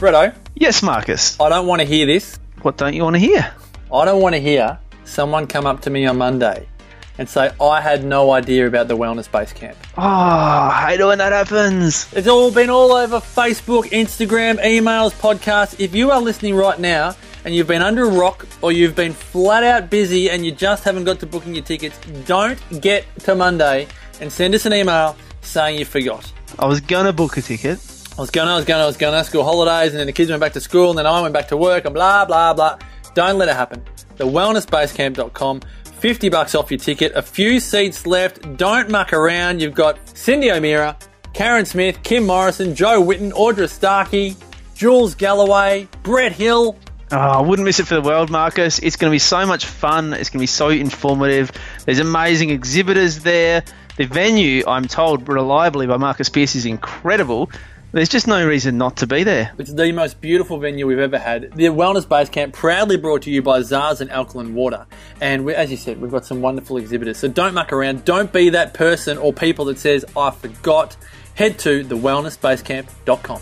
Bretto. Yes, Marcus. I don't want to hear this. What don't you want to hear? I don't want to hear someone come up to me on Monday and say, I had no idea about the Wellness Base Camp. Oh, I hate it when that happens. It's all been all over Facebook, Instagram, emails, podcasts. If you are listening right now and you've been under a rock or you've been flat out busy and you just haven't got to booking your tickets, don't get to Monday and send us an email saying you forgot. I was going to book a ticket. I was gonna, school holidays, and then the kids went back to school, and then I went back to work, and blah, blah, blah. Don't let it happen. TheWellnessBasecamp.com, $50 off your ticket, a few seats left, don't muck around. You've got Cindy O'Meara, Carren Smith, Kim Morrison, Joe Witten, Audra Starkey, Jules Galloway, Brett Hill. Oh, I wouldn't miss it for the world, Marcus. It's going to be so much fun. It's going to be so informative. There's amazing exhibitors there. The venue, I'm told reliably by Marcus Pearce, is incredible. There's just no reason not to be there. It's the most beautiful venue we've ever had. The Wellness Base Camp, proudly brought to you by Zars and Alkaline Water. And as you said, we've got some wonderful exhibitors. So don't muck around. Don't be that person or people that says, I forgot. Head to thewellnessbasecamp.com.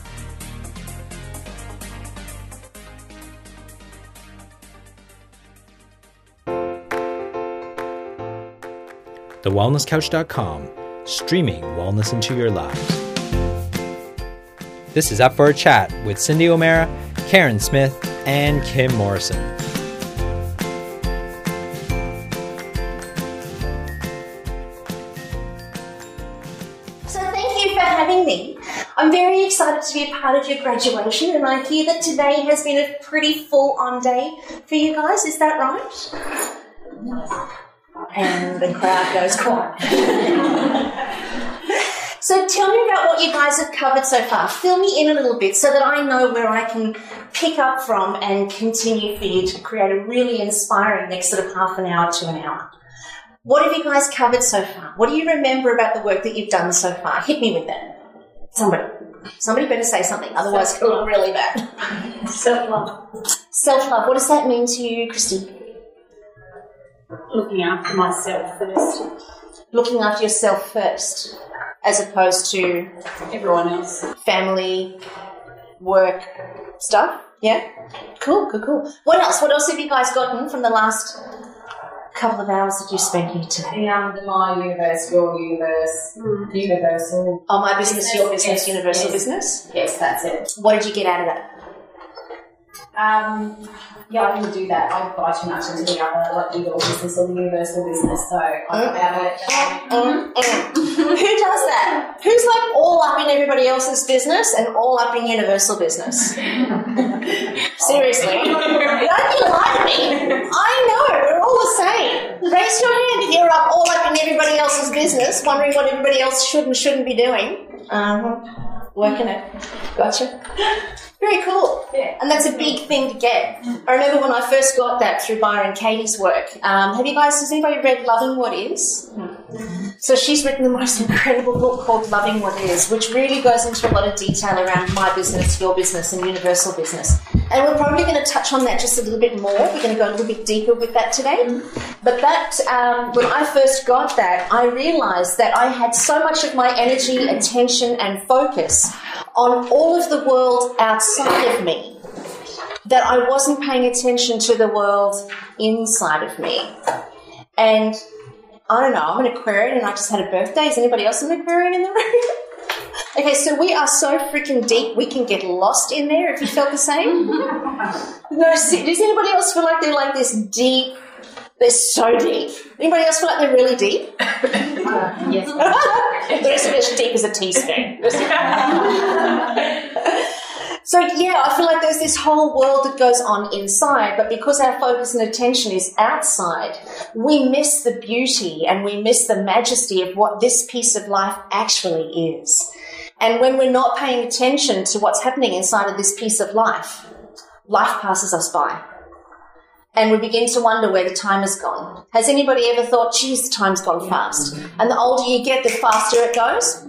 TheWellnessCouch.com, streaming wellness into your lives. This is Up for a Chat with Cindy O'Meara, Carren Smith, and Kim Morrison. So thank you for having me. I'm very excited to be a part of your graduation, and I hear that today has been a pretty full-on day for you guys. Is that right? And the crowd goes quiet. So tell me about what you guys have covered so far. Fill me in a little bit so that I know where I can pick up from and continue for you to create a really inspiring next sort of half an hour to an hour. What have you guys covered so far? What do you remember about the work that you've done so far? Hit me with that. Somebody better say something, otherwise it'll look really bad. Self-love. Self-love. What does that mean to you, Christy? Looking after myself first. Looking after yourself first, as opposed to everyone else. Family, work, stuff. Yeah? Cool. What else? What else have you guys gotten from the last couple of hours that you spent here today? The my universe, your universe, universal. Oh, my business, your business, universal business? Yes, that's it. What did you get out of that? Yeah, I didn't do that. I buy too much into the other, like Noodle business or the universal business, so I got out of it. Who does that? Who's like all up in everybody else's business and all up in universal business? Seriously. Don't you lie to me. I know, we're all the same. Raise your hand if you're up all up in everybody else's business, wondering what everybody else should and shouldn't be doing. Working it. Gotcha. Very cool. Yeah. And that's a big thing to get. I remember when I first got that through Byron Katie's work. Has anybody read Loving What Is? So she's written the most incredible book called Loving What Is, which really goes into a lot of detail around my business, your business, and universal business. And we're probably going to touch on that just a little bit more. We're going to go a little bit deeper with that today. But that, when I first got that, I realised that I had so much of my energy, attention, and focus on all of the world outside of me that I wasn't paying attention to the world inside of me. And I don't know, I'm an Aquarian and I just had a birthday. Is anybody else an Aquarian in the room? Okay, so we are so freaking deep, we can get lost in there, if you felt the same. No, does anybody else feel like they're like this deep? They're so deep. Anybody else feel like they're really deep? Yes. They're as deep as a teaspoon. So, yeah, I feel like there's this whole world that goes on inside, but because our focus and attention is outside, we miss the beauty and we miss the majesty of what this piece of life actually is. And when we're not paying attention to what's happening inside of this piece of life, life passes us by. And we begin to wonder where the time has gone. Has anybody ever thought, geez, the time's gone fast? And the older you get, the faster it goes.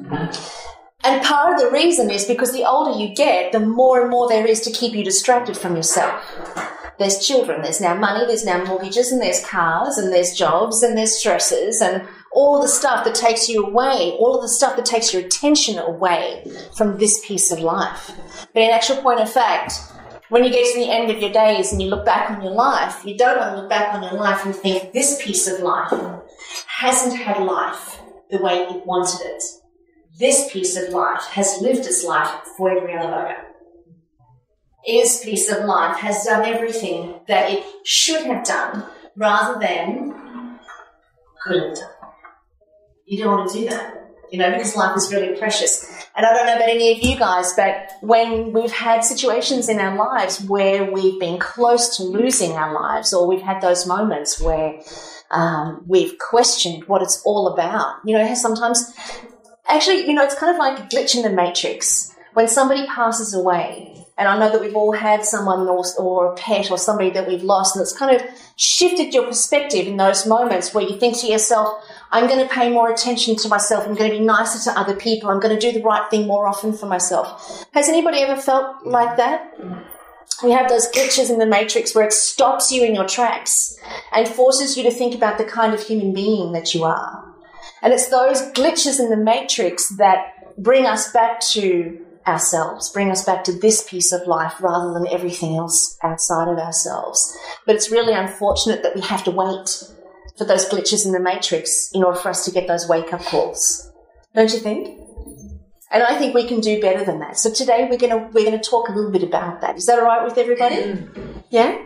And part of the reason is because the older you get, the more and more there is to keep you distracted from yourself. There's children, there's now money, there's now mortgages, and there's cars, and there's jobs, and there's stresses, and all the stuff that takes you away, all of the stuff that takes your attention away from this piece of life. But in actual point of fact, when you get to the end of your days and you look back on your life, you don't want to look back on your life and think this piece of life hasn't had life the way it wanted it. This piece of life has lived its life for every other bugger. This piece of life has done everything that it should have done rather than could have done. You don't want to do that, because life is really precious. And I don't know about any of you guys, but when we've had situations in our lives where we've been close to losing our lives, or we've had those moments where we've questioned what it's all about, sometimes, actually, it's kind of like a glitch in the matrix. When somebody passes away, and I know that we've all had someone or a pet or somebody that we've lost, and it's kind of shifted your perspective in those moments where you think to yourself, I'm going to pay more attention to myself, I'm going to be nicer to other people, I'm going to do the right thing more often for myself. Has anybody ever felt like that? We have those glitches in the matrix where it stops you in your tracks and forces you to think about the kind of human being that you are. And it's those glitches in the matrix that bring us back to ourselves, bring us back to this piece of life rather than everything else outside of ourselves. But it's really unfortunate that we have to wait for those glitches in the matrix in order for us to get those wake-up calls. Don't you think? And I think we can do better than that. So today we're going to talk a little bit about that. Is that all right with everybody? Yeah?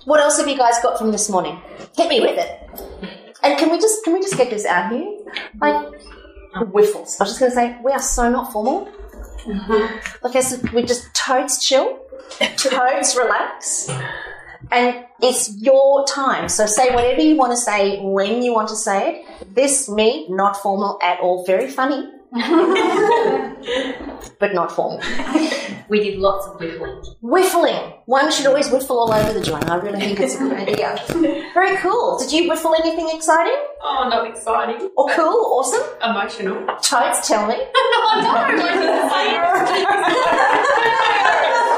What else have you guys got from this morning? Hit me with it. And can we just get this out here? Like whiffles. I was just going to say, we are so not formal. Okay, so we just totes chill, totes relax, and it's your time. So say whatever you want to say when you want to say it. This, me, not formal at all. Very funny, but not formal. We did lots of whiffling. Whiffling. One should always whiffle all over the joint. I really think it's a good idea. Very cool. Did you whiffle anything exciting? Oh, not exciting. Or cool? Awesome? Emotional. Totes, tell me. Oh, no.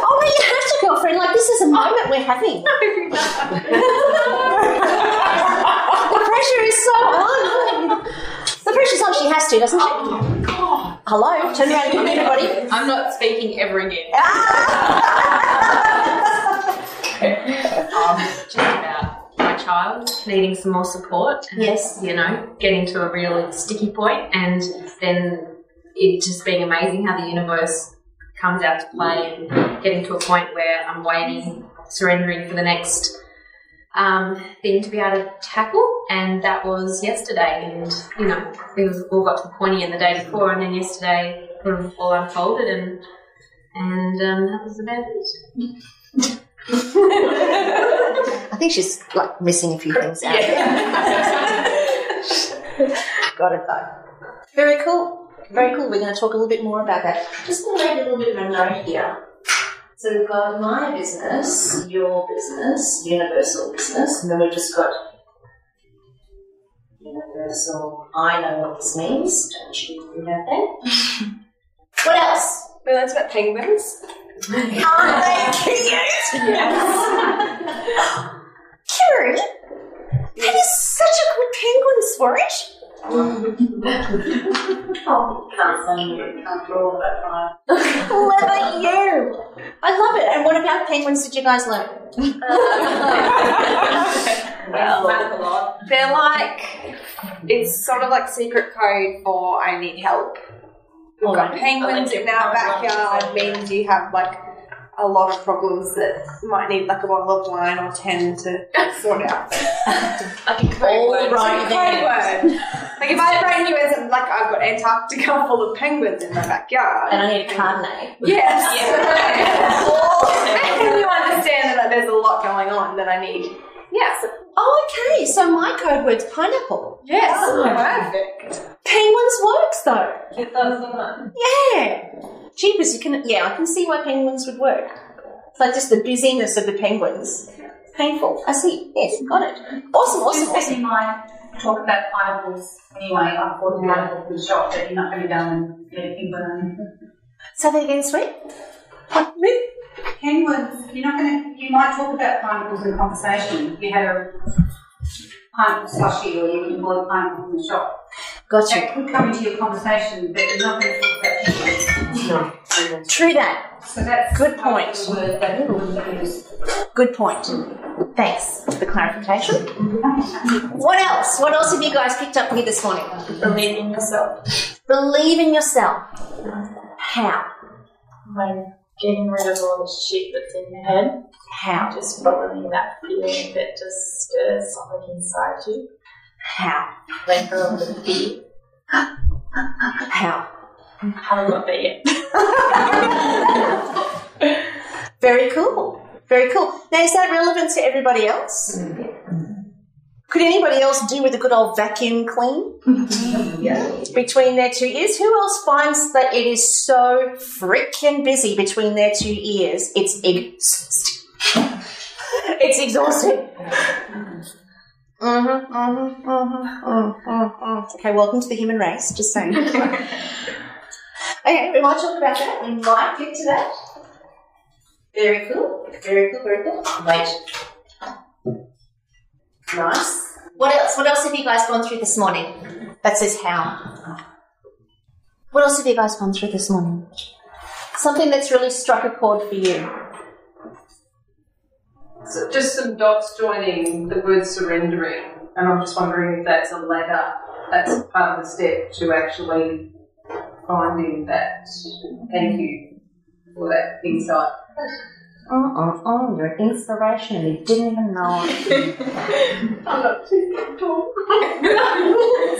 Oh, but you have to, girlfriend. Like, this is a moment we're having. The pressure is so on. The pressure's on. She has to, doesn't she? Oh, God. Hello? Turn around and look at everybody. I'm not speaking ever again. Just about my child needing some more support. And, yes. Getting to a real sticky point, and then it just being amazing how the universe comes out to play and getting to a point where I'm waiting, surrendering for the next thing to be able to tackle, and that was yesterday. And it was all got to the pointy end the day before, and then yesterday it all unfolded, and that was about it. I think she's like missing a few things out. Got it though. Very cool. Very cool. We're going to talk a little bit more about that. Just going to make a little bit of a note here. So we've got my business, your business, universal business, and then we've just got universal. I know what this means. Don't you do that then? What else? We learned about penguins. Aren't they cute? Yes. Kiri, that is such a good penguin story. Oh, can't say you can't draw that far. Clever you. I love it. And what about penguins did you guys learn? Well, they're like, it's sort of like secret code for I need help. We've got penguins in our backyard means you have like a lot of problems that might need like a bottle of wine or 10 to sort out. Like a code word. Like a code word. Like if I bring you as like I've got Antarctica full of penguins in my backyard. And I need a Carnet. Yes. And you understand that there's a lot going on that I need. Yes. Oh, okay. So my code word's pineapple. Yes. Oh. Perfect. Penguins works though. It does, doesn't it? Yeah. Jeepers, I can see why penguins would work. It's like just the busyness of the penguins. Painful. I see. Yes, got it. Awesome. You might talk about pineapples anyway. I bought the pineapple from the shop, but you're not going to go and get a penguin. Say that again, sweet. Penguins, you might talk about pineapples in conversation. You had pineapple slushy, or you can buy pineapple from the shop. Gotcha. That could come into your conversation, but you're not going to talk about chicken. No. True that. So that's Good point. the word that we use. Good point. Thanks for the clarification. What else? What else have you guys picked up here this morning? Believe in yourself. Believe in yourself. How? By getting rid of all the shit that's in your head. How? Just following that feeling that just stirs something inside you. How? Let go of the fear. How? Haven't got there yet. Very cool. Very cool. Now, is that relevant to everybody else? Could anybody else do with a good old vacuum clean? Between their two ears? Who else finds that it is so freaking busy between their two ears? It's exhausting. It's exhausting. Okay, welcome to the human race, just saying. Okay, we might talk about that. We might get to that. Very cool. Very cool, very cool. Wait. Nice. What else? What else have you guys gone through this morning? That says how. What else have you guys gone through this morning? Something that's really struck a chord for you. So just some dots joining the word surrendering, and I'm just wondering if that's a ladder, that's part of the step to actually finding that. Thank you for that insight. You're inspirational. You didn't even know it. I'm not too good to talk.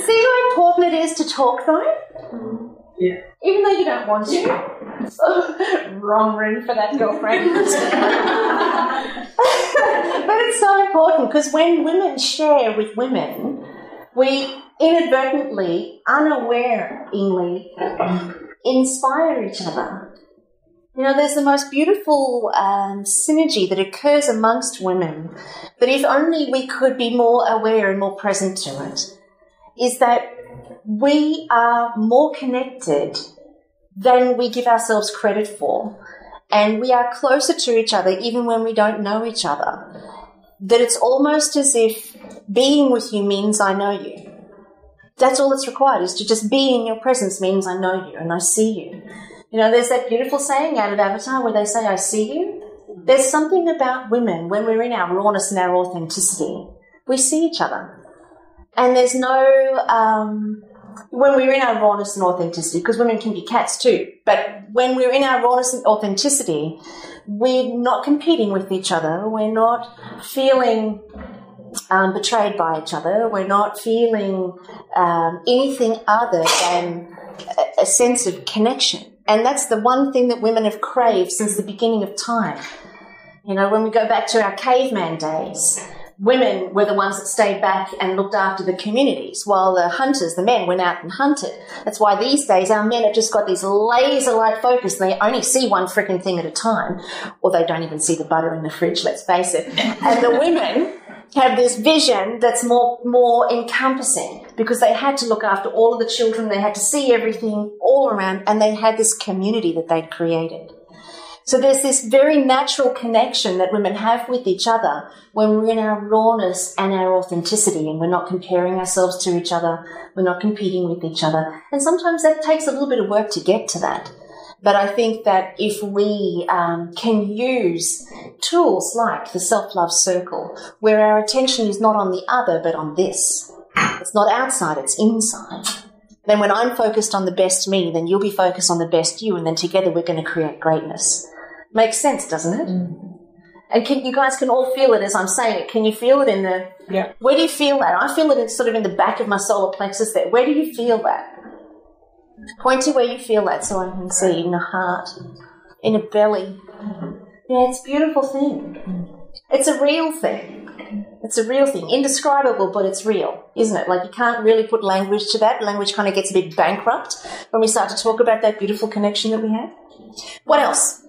See how important it is to talk, though? Yeah. Even though you don't want to. Wrong room for that, girlfriend. But it's so important because when women share with women, we inadvertently, unawarely inspire each other. You know, there's the most beautiful synergy that occurs amongst women, but if only we could be more aware and more present to it, is that we are more connected than we give ourselves credit for, and we are closer to each other even when we don't know each other. That it's almost as if being with you means I know you. That's all that's required, is to just be in your presence means I know you and I see you. You know, there's that beautiful saying out of Avatar where they say, I see you. There's something about women, when we're in our rawness and our authenticity, we see each other. And there's no, when we're in our rawness and authenticity, because women can be cats too, but when we're in our rawness and authenticity, we're not competing with each other. We're not feeling betrayed by each other. We're not feeling anything other than a sense of connection. And that's the one thing that women have craved since the beginning of time. You know, when we go back to our caveman days, women were the ones that stayed back and looked after the communities while the hunters, the men, went out and hunted. That's why these days our men have just got this laser-like focus and they only see one freaking thing at a time, or they don't even see the butter in the fridge, let's face it. And the women have this vision that's more encompassing because they had to look after all of the children, they had to see everything all around, and they had this community that they'd created. So there's this very natural connection that women have with each other when we're in our rawness and our authenticity and we're not comparing ourselves to each other, we're not competing with each other. And sometimes that takes a little bit of work to get to that. But I think that if we can use tools like the self-love circle, where our attention is not on the other but on this, it's not outside, it's inside. Then when I'm focused on the best me, then you'll be focused on the best you, and then together we're going to create greatness. Makes sense, doesn't it? And you guys can all feel it as I'm saying it. Can you feel it in the... Yeah. Where do you feel that? I feel it sort of in the back of my solar plexus there. Where do you feel that? Point to where you feel that so I can see. In the heart, in the belly. Yeah, it's a beautiful thing. It's a real thing. It's a real thing. Indescribable, but it's real, isn't it? Like you can't really put language to that. Language kind of gets a bit bankrupt when we start to talk about that beautiful connection that we have. What else?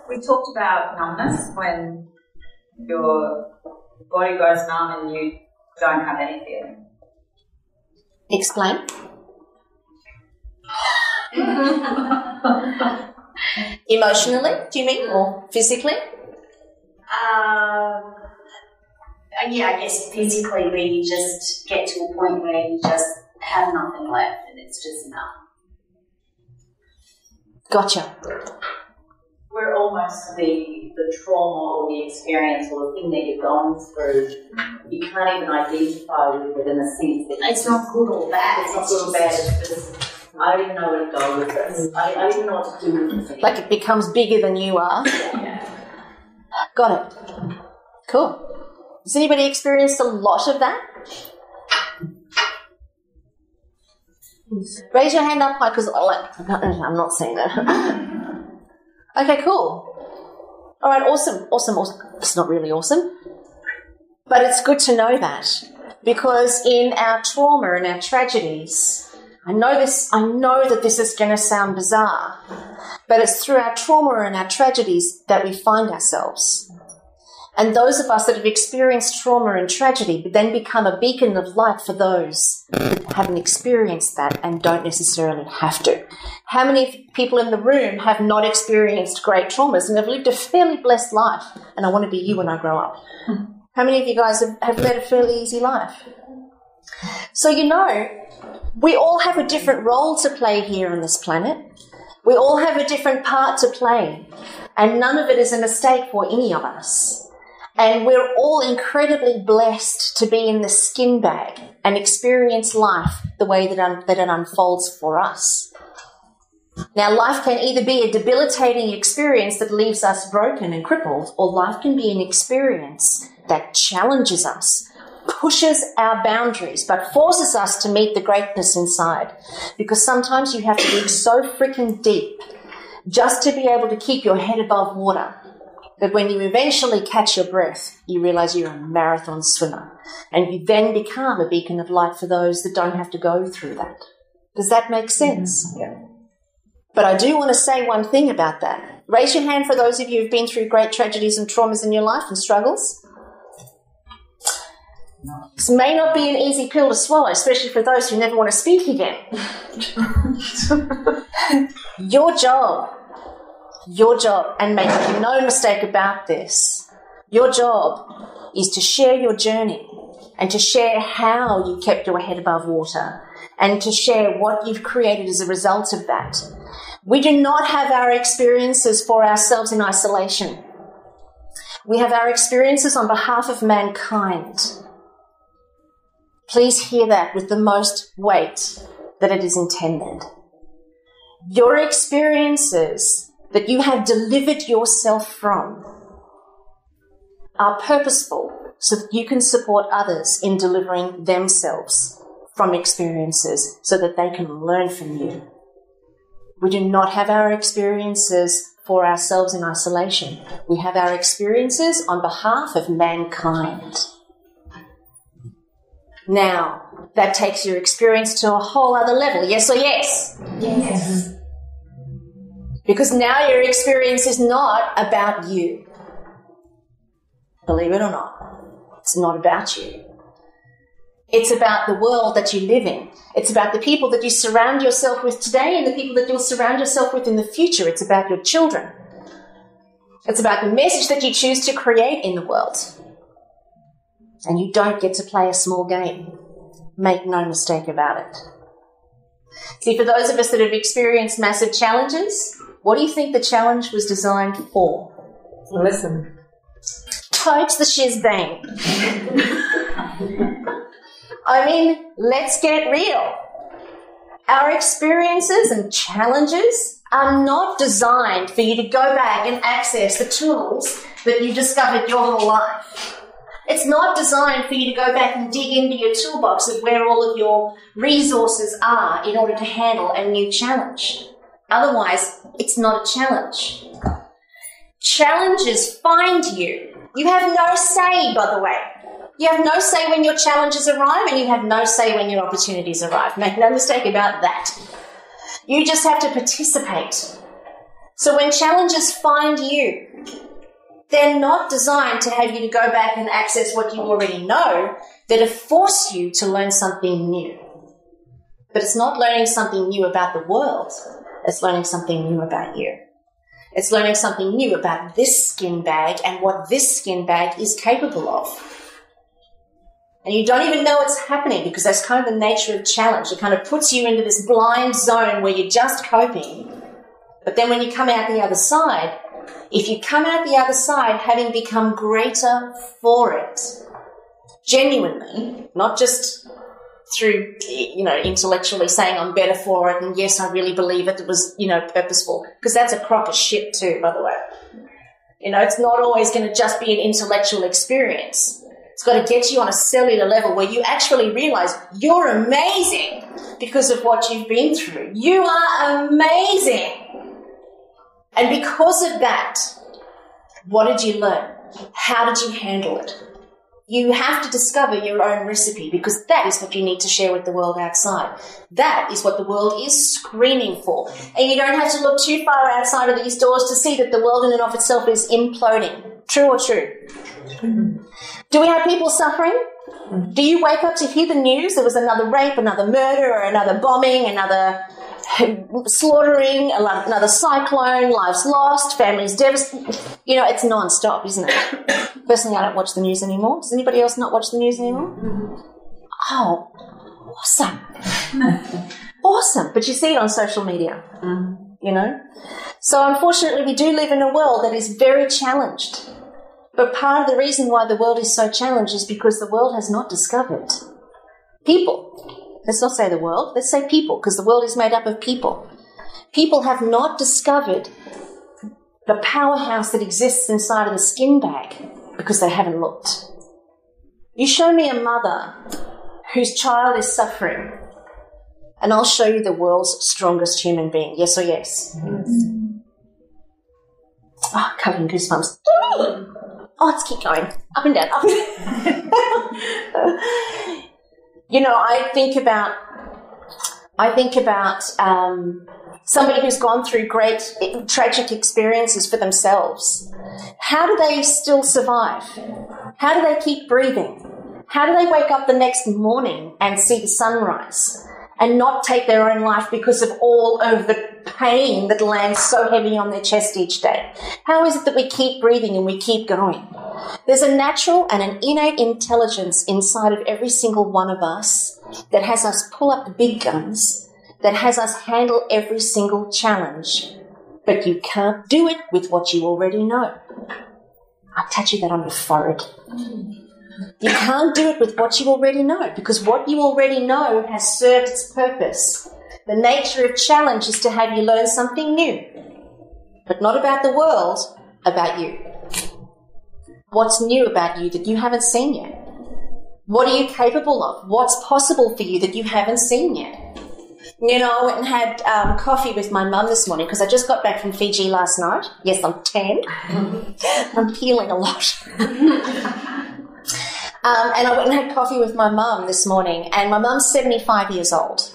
We talked about numbness, when your body goes numb and you don't have any feeling. Explain. Emotionally, do you mean, or physically? yeah, I guess physically where you just get to a point where you just have nothing left and it's just enough. Gotcha. We're almost the trauma or the experience or the thing that you're going through, you can't even identify with it in a sense that it's not good or bad. It's not good or bad, it's just, I don't even know where to go with this. I don't even know what to do with it. Like it becomes bigger than you are. Yeah. Got it. Cool. Has anybody experienced a lot of that? Raise your hand up high because I'm not saying that. Okay, cool. All right, awesome. It's not really awesome, but it's good to know that because in our trauma and our tragedies, I know that this is going to sound bizarre, but it's through our trauma and our tragedies that we find ourselves. And those of us that have experienced trauma and tragedy then become a beacon of light for those who haven't experienced that and don't necessarily have to. How many people in the room have not experienced great traumas and have lived a fairly blessed life? And I want to be you when I grow up. How many of you guys have led a fairly easy life? So we all have a different role to play here on this planet. We all have a different part to play. And none of it is a mistake for any of us. And we're all incredibly blessed to be in the skin bag and experience life the way that it unfolds for us. Now, life can either be a debilitating experience that leaves us broken and crippled, or life can be an experience that challenges us, pushes our boundaries, but forces us to meet the greatness inside. Because sometimes you have to dig so freaking deep just to be able to keep your head above water. That when you eventually catch your breath, you realise you're a marathon swimmer. And you then become a beacon of light for those that don't have to go through that. Does that make sense? Yeah. But I do want to say one thing about that. Raise your hand for those of you who've been through great tragedies and traumas in your life and struggles. This may not be an easy pill to swallow, especially for those who never want to speak again. Your job, and make no mistake about this, your job is to share your journey and to share how you kept your head above water and to share what you've created as a result of that. We do not have our experiences for ourselves in isolation. We have our experiences on behalf of mankind. Please hear that with the most weight that it is intended. Your experiences that you have delivered yourself from are purposeful so that you can support others in delivering themselves from experiences so that they can learn from you. We do not have our experiences for ourselves in isolation. We have our experiences on behalf of mankind. Now, that takes your experience to a whole other level. Yes or yes? Yes. Because now your experience is not about you. Believe it or not, it's not about you. It's about the world that you live in. It's about the people that you surround yourself with today and the people that you'll surround yourself with in the future. It's about your children. It's about the message that you choose to create in the world. And you don't get to play a small game. Make no mistake about it. See, for those of us that have experienced massive challenges, what do you think the challenge was designed for? Listen. Totes the shiz bang. I mean, let's get real. Our experiences and challenges are not designed for you to go back and access the tools that you discovered your whole life. It's not designed for you to go back and dig into your toolbox of where all of your resources are in order to handle a new challenge. Otherwise, it's not a challenge. Challenges find you. You have no say, by the way. You have no say when your challenges arrive, and you have no say when your opportunities arrive. Make no mistake about that. You just have to participate. So when challenges find you, they're not designed to have you to go back and access what you already know. They're to force you to learn something new. But it's not learning something new about the world. It's learning something new about you. It's learning something new about this skin bag and what this skin bag is capable of. And you don't even know it's happening because that's kind of the nature of challenge. It kind of puts you into this blind zone where you're just coping. But then when you come out the other side, if you come out the other side having become greater for it, genuinely, not just through, intellectually saying I'm better for it and yes, I really believe it was, purposeful, because that's a crock of shit too, by the way. It's not always going to just be an intellectual experience. It's got to get you on a cellular level where you actually realise you're amazing because of what you've been through. You are amazing. And because of that, what did you learn? How did you handle it? You have to discover your own recipe because that is what you need to share with the world outside. That is what the world is screaming for. And you don't have to look too far outside of these doors to see that the world in and of itself is imploding. True or true? Do we have people suffering? Do you wake up to hear the news? There was another rape, another murder, or another bombing, another slaughtering, another cyclone, lives lost, families devastated. It's non-stop, isn't it? Personally, I don't watch the news anymore. Does anybody else not watch the news anymore? Oh, awesome. Awesome. But you see it on social media, So unfortunately, we do live in a world that is very challenged. But part of the reason why the world is so challenged is because the world has not discovered people. Let's not say the world, let's say people, because the world is made up of people. People have not discovered the powerhouse that exists inside of the skin bag because they haven't looked. You show me a mother whose child is suffering, and I'll show you the world's strongest human being. Yes or yes? Oh, covered in goosebumps. Oh, let's keep going. Up and down, up and down. I think about somebody who's gone through great tragic experiences for themselves. How do they still survive? How do they keep breathing? How do they wake up the next morning and see the sunrise and not take their own life because of all of the pain that lands so heavy on their chest each day? How is it that we keep breathing and we keep going? There's a natural and an innate intelligence inside of every single one of us that has us pull up the big guns, that has us handle every single challenge. But you can't do it with what you already know. I'll touch you that on the forehead. You can't do it with what you already know because what you already know has served its purpose. The nature of challenge is to have you learn something new, but not about the world, about you. What's new about you that you haven't seen yet? What are you capable of? What's possible for you that you haven't seen yet? I went and had coffee with my mum this morning because I just got back from Fiji last night. Yes, I'm tan. I'm peeling a lot. And I went and had coffee with my mum this morning, and my mum's 75 years old.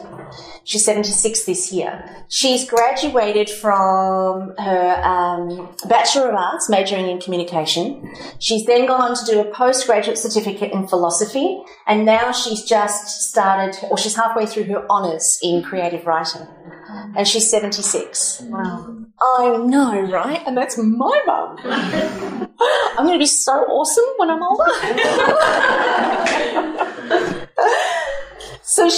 She's 76 this year. She's graduated from her Bachelor of Arts, majoring in communication. She's then gone on to do a postgraduate certificate in philosophy, and now she's just started, or she's halfway through her honours in creative writing. And she's 76. Wow. I know, right? And that's my mum. I'm going to be so awesome when I'm older. So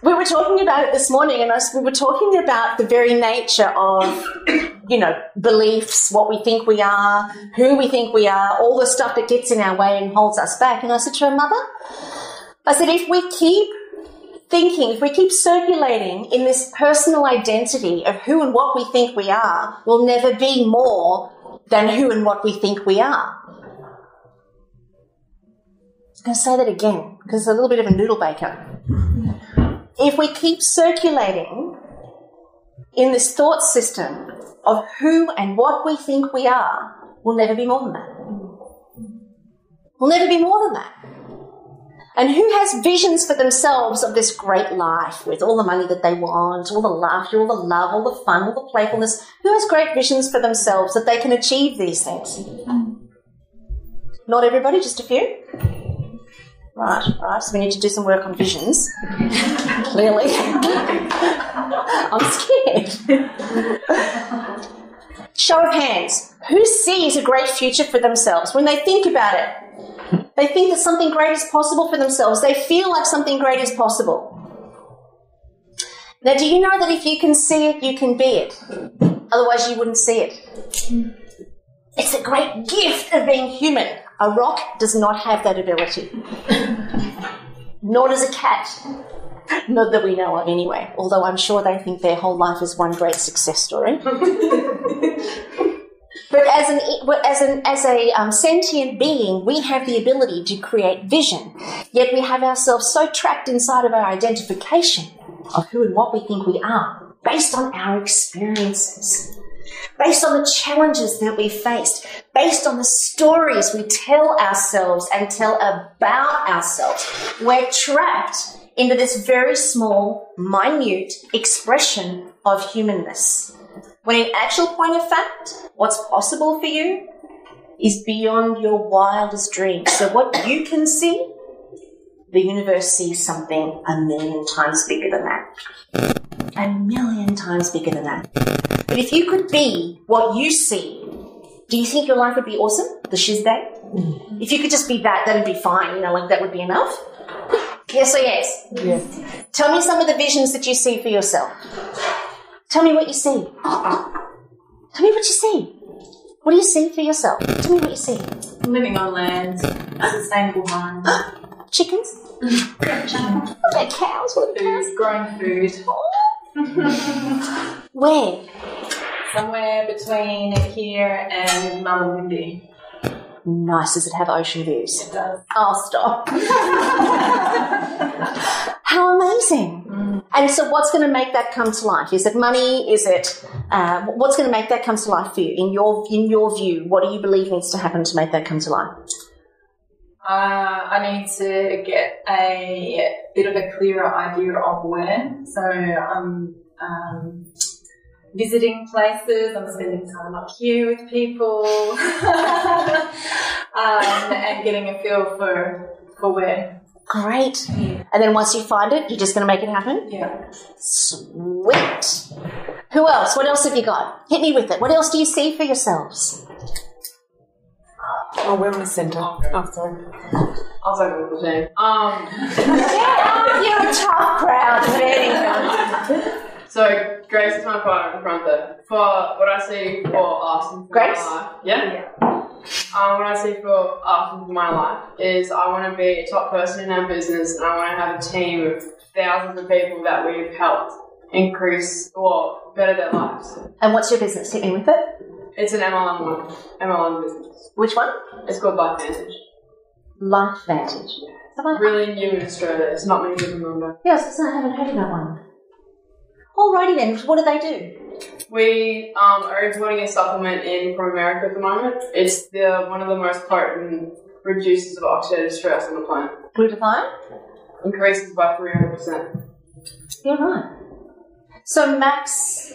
we were talking about it this morning, and we were talking about the very nature of, beliefs, what we think we are, who we think we are, all the stuff that gets in our way and holds us back. And I said to her mother, if we keep thinking, if we keep circulating in this personal identity of who and what we think we are, we'll never be more than who and what we think we are. I'm going to say that again because it's a little bit of a noodle baker. If we keep circulating in this thought system of who and what we think we are, we'll never be more than that. We'll never be more than that. And who has visions for themselves of this great life with all the money that they want, all the laughter, all the love, all the fun, all the playfulness? Who has great visions for themselves that they can achieve these things? Not everybody, just a few? Right, so we need to do some work on visions. Clearly. I'm scared. Show of hands. Who sees a great future for themselves when they think about it? They think that something great is possible for themselves. They feel like something great is possible. Now, do you know that if you can see it, you can be it? Otherwise, you wouldn't see it. It's a great gift of being human. A rock does not have that ability. Nor does a cat. Not that we know of anyway, although I'm sure they think their whole life is one great success story. But as a sentient being, we have the ability to create vision, yet we have ourselves so trapped inside of our identification of who and what we think we are, based on our experiences, based on the challenges that we faced, based on the stories we tell ourselves and tell about ourselves. We're trapped into this very small, minute expression of humanness. When in actual point of fact, what's possible for you is beyond your wildest dreams. So what you can see, the universe sees something 1,000,000 times bigger than that. 1,000,000 times bigger than that. But if you could be what you see, do you think your life would be awesome? The shiz day? If you could just be that, that'd be fine. You know, like that would be enough? Yes or yes? Yes. Tell me some of the visions that you see for yourself. Tell me what you see. Tell me what you see. What do you see for yourself? Tell me what you see. Living on land, a sustainable home. Chickens? Okay, cows. What are cows? Growing food. Where? Somewhere between here and Mallawindi. Nice. Does it have ocean views? It does. Oh, stop. How amazing. And so what's going to make that come to life? Is it money? Is it, what's going to make that come to life for you? In your view, what do you believe needs to happen to make that come to life? I need to get a bit of a clearer idea of where. So I'm visiting places, I'm spending time up here with people, and getting a feel for where. Great. And then once you find it, you're just going to make it happen? Yeah. Sweet. Who else? What else have you got? Hit me with it. What else do you see for yourselves? Oh, wellness centre. Oh, sorry. I'll take the thing. Yeah, you're a tough crowd. But anyway. So, Grace is my partner in front there. For what I see for us and for Grace? my life. Yeah? What I see for us and for my life is I want to be a top person in our business, and I want to have a team of thousands of people that we've helped increase or better their lives. And what's your business? Hit me with it. It's an MLM business. Which one? It's called Life Vantage. Life Vantage. Really new in Australia. It's not many people remember. Yes, I haven't heard of that one. Alrighty then, what do they do? We are importing a supplement in from America at the moment. It's one of the most potent reducers of oxidative stress on the planet. Glutathione? Increases by 300%. Yeah, right. So Max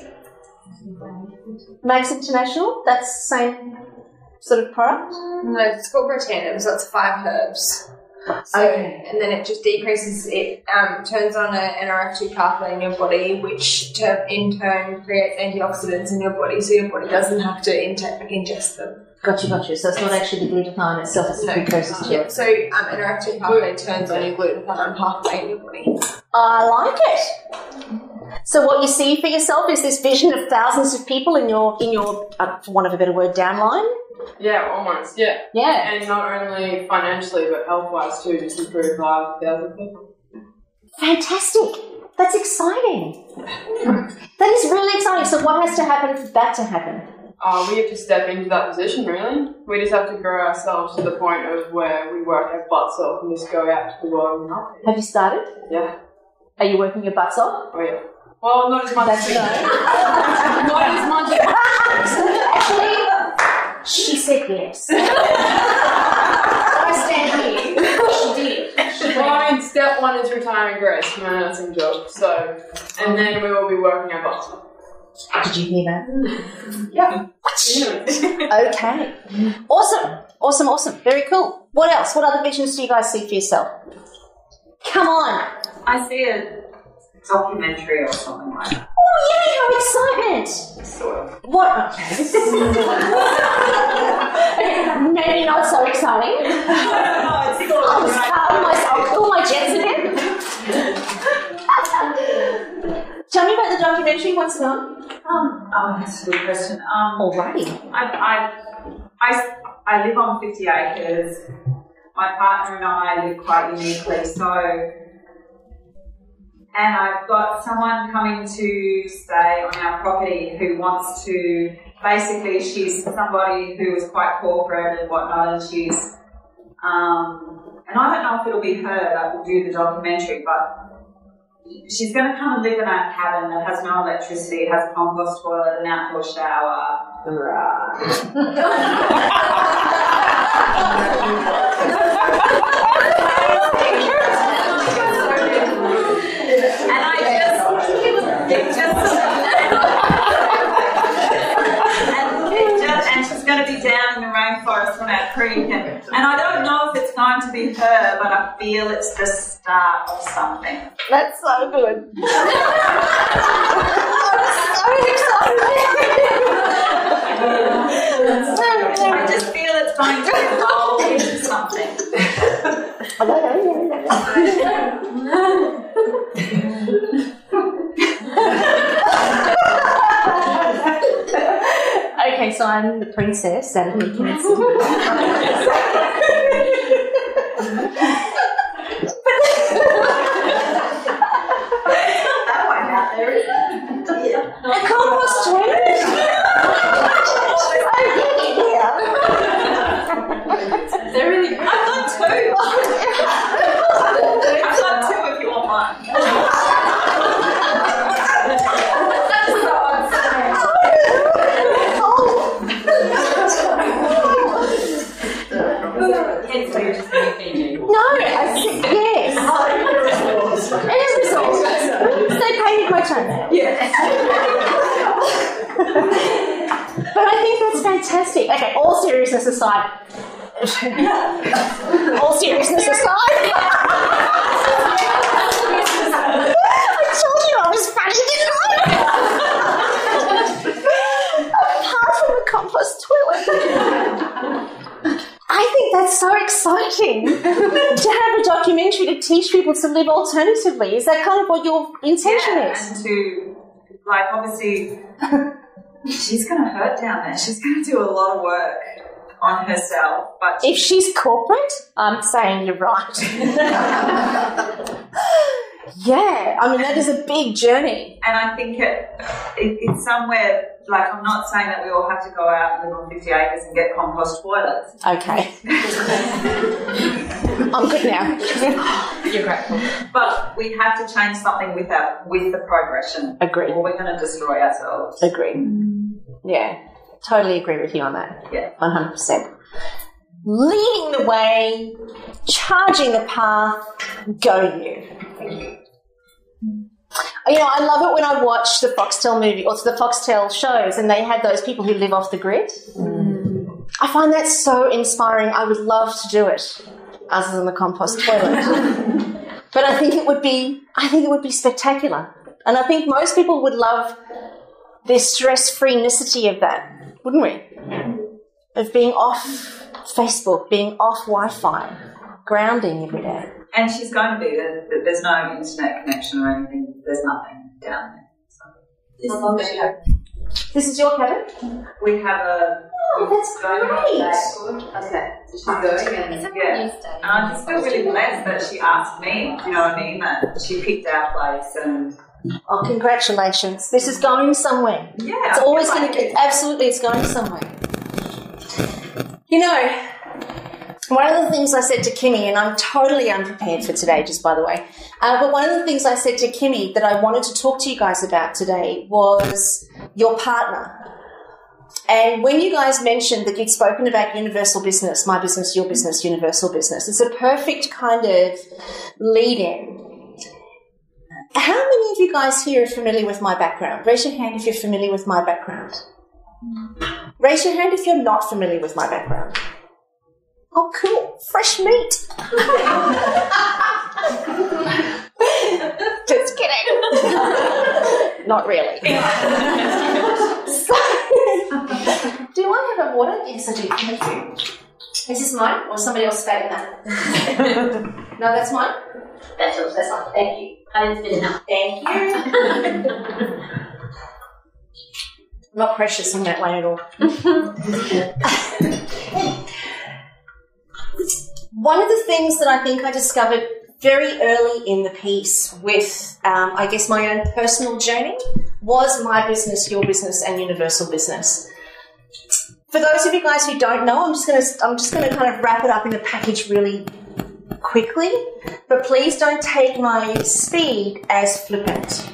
International, that's the same sort of product? No, it's called Protandim, so it's 5 herbs. So, okay. And then it just decreases, it turns on an NRF2 pathway in your body, which in turn creates antioxidants in your body, so your body doesn't have to ingest them. Gotcha. So it's not actually the glutathione itself, it's the precursors to it. So NRF2 pathway turns on your glutathione pathway in your body. I like it. So what you see for yourself is this vision of thousands of people in your for want of a better word, downline? Yeah, almost, yeah. Yeah. And not only financially, but health-wise too, just improve lives of thousands of people. Fantastic. That's exciting. That is really exciting. So what has to happen for that to happen? We have to step into that position, really. We just have to grow ourselves to the point of where we work our butts off and just go out to the world and help. Have you started? Yeah. Are you working your butts off? Oh, yeah. Well, not as much as you. Not as much as actually, she said yes. I stand here. She did. Well, step 1 is retiring Grace from our nursing job. So, and then we will be working our butts off. Did you hear that? Yeah. Okay. Awesome. Very cool. What else? What other visions do you guys see for yourself? Come on. I see a documentary or something like that. Oh, yay, how excitement! What? Okay. Maybe not so exciting. No, it's I'll cool my jets again. Tell me about the documentary. What's it on? That's a good question. Alrighty. I live on 50 acres. My partner and I live quite uniquely, and I've got someone coming to stay on our property who wants to, basically she's somebody who is quite corporate and whatnot, and she's, and I don't know if it'll be her that will do the documentary, but she's going to come and live in our cabin that has no electricity, it has a compost toilet, an outdoor shower. And she's going to be down in the rainforest on our creek, and I don't know if it's going to be her, but I feel it's the start of something. That's so good. I'm so excited. I just feel it's going to evolve into something. Okay, so I'm the princess out of Mickey Mouse. A compost toilet? They're really good. I've got two. I've got two if you want one. Hence, you're just being Fiji. No, I said yes. It is resolved. They painted my toenail. Yeah. But I think that's fantastic. Okay, all seriousness aside. All seriousness aside. I told you I was funny, didn't I? Apart from the compost toilet. I think that's so exciting to have a documentary to teach people to live alternatively. Is that kind of what your intention is? And to, like, obviously, she's going to hurt down there. She's going to do a lot of work on herself. But if she's corporate, I'm saying you're right. Yeah, I mean, that is a big journey. And I think it's somewhere, like, I'm not saying that we all have to go out and live on 50 acres and get compost toilets. Okay. I'm good now. You're grateful. But we have to change something with the progression. Agree. Or we're going to destroy ourselves. Agree. Yeah, totally agree with you on that. Yeah. 100%. Leading the way, charging the path, go you. You know, I love it when I watch the Foxtel movie or the Foxtel shows and they have those people who live off the grid. I find that so inspiring. I would love to do it, other than the compost toilet. But I think it would be spectacular. And I think most people would love the stress-free-nicity of that, wouldn't we? Of being off Facebook, being off Wi-Fi, grounding every day. And she's going to be there. There's no internet connection or anything. There's nothing down there. So. This is your cabin? We have a... Oh, that's great. Okay. She's going and, and I just feel really blessed that she asked me, you know what I mean, that she picked our place and... Oh, congratulations. This is going somewhere. Yeah. It's always going to get... Absolutely, it's going somewhere. You know... One of the things I said to Kimmy, and I'm totally unprepared for today, just by the way, but one of the things I said to Kimmy that I wanted to talk to you guys about today was your partner. And when you guys mentioned that you'd spoken about universal business, my business, your business, universal business, it's a perfect kind of lead-in. How many of you guys here are familiar with my background? Raise your hand if you're familiar with my background. Raise your hand if you're not familiar with my background. Oh, cool. Fresh meat. Just kidding. Not really. So, do I have a water? Yes, I do. Thank you. Is this mine or somebody else spat in that? No, that's mine? That's yours, that's fine. Thank you. I didn't fit enough. Thank you. I'm not precious in that way at all. One of the things that I think I discovered very early in the piece with, I guess, my own personal journey was my business, your business, and universal business. For those of you guys who don't know, I'm just going to kind of wrap it up in a package really quickly, but please don't take my speed as flippant,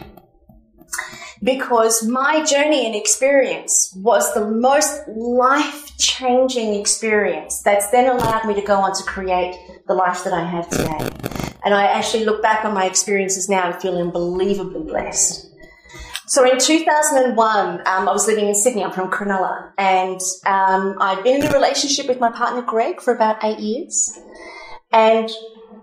because my journey and experience was the most life-changing experience that's then allowed me to go on to create the life that I have today. And I actually look back on my experiences now and feel unbelievably blessed. So in 2001, I was living in Sydney. I'm from Cronulla, and I'd been in a relationship with my partner Greg for about 8 years. And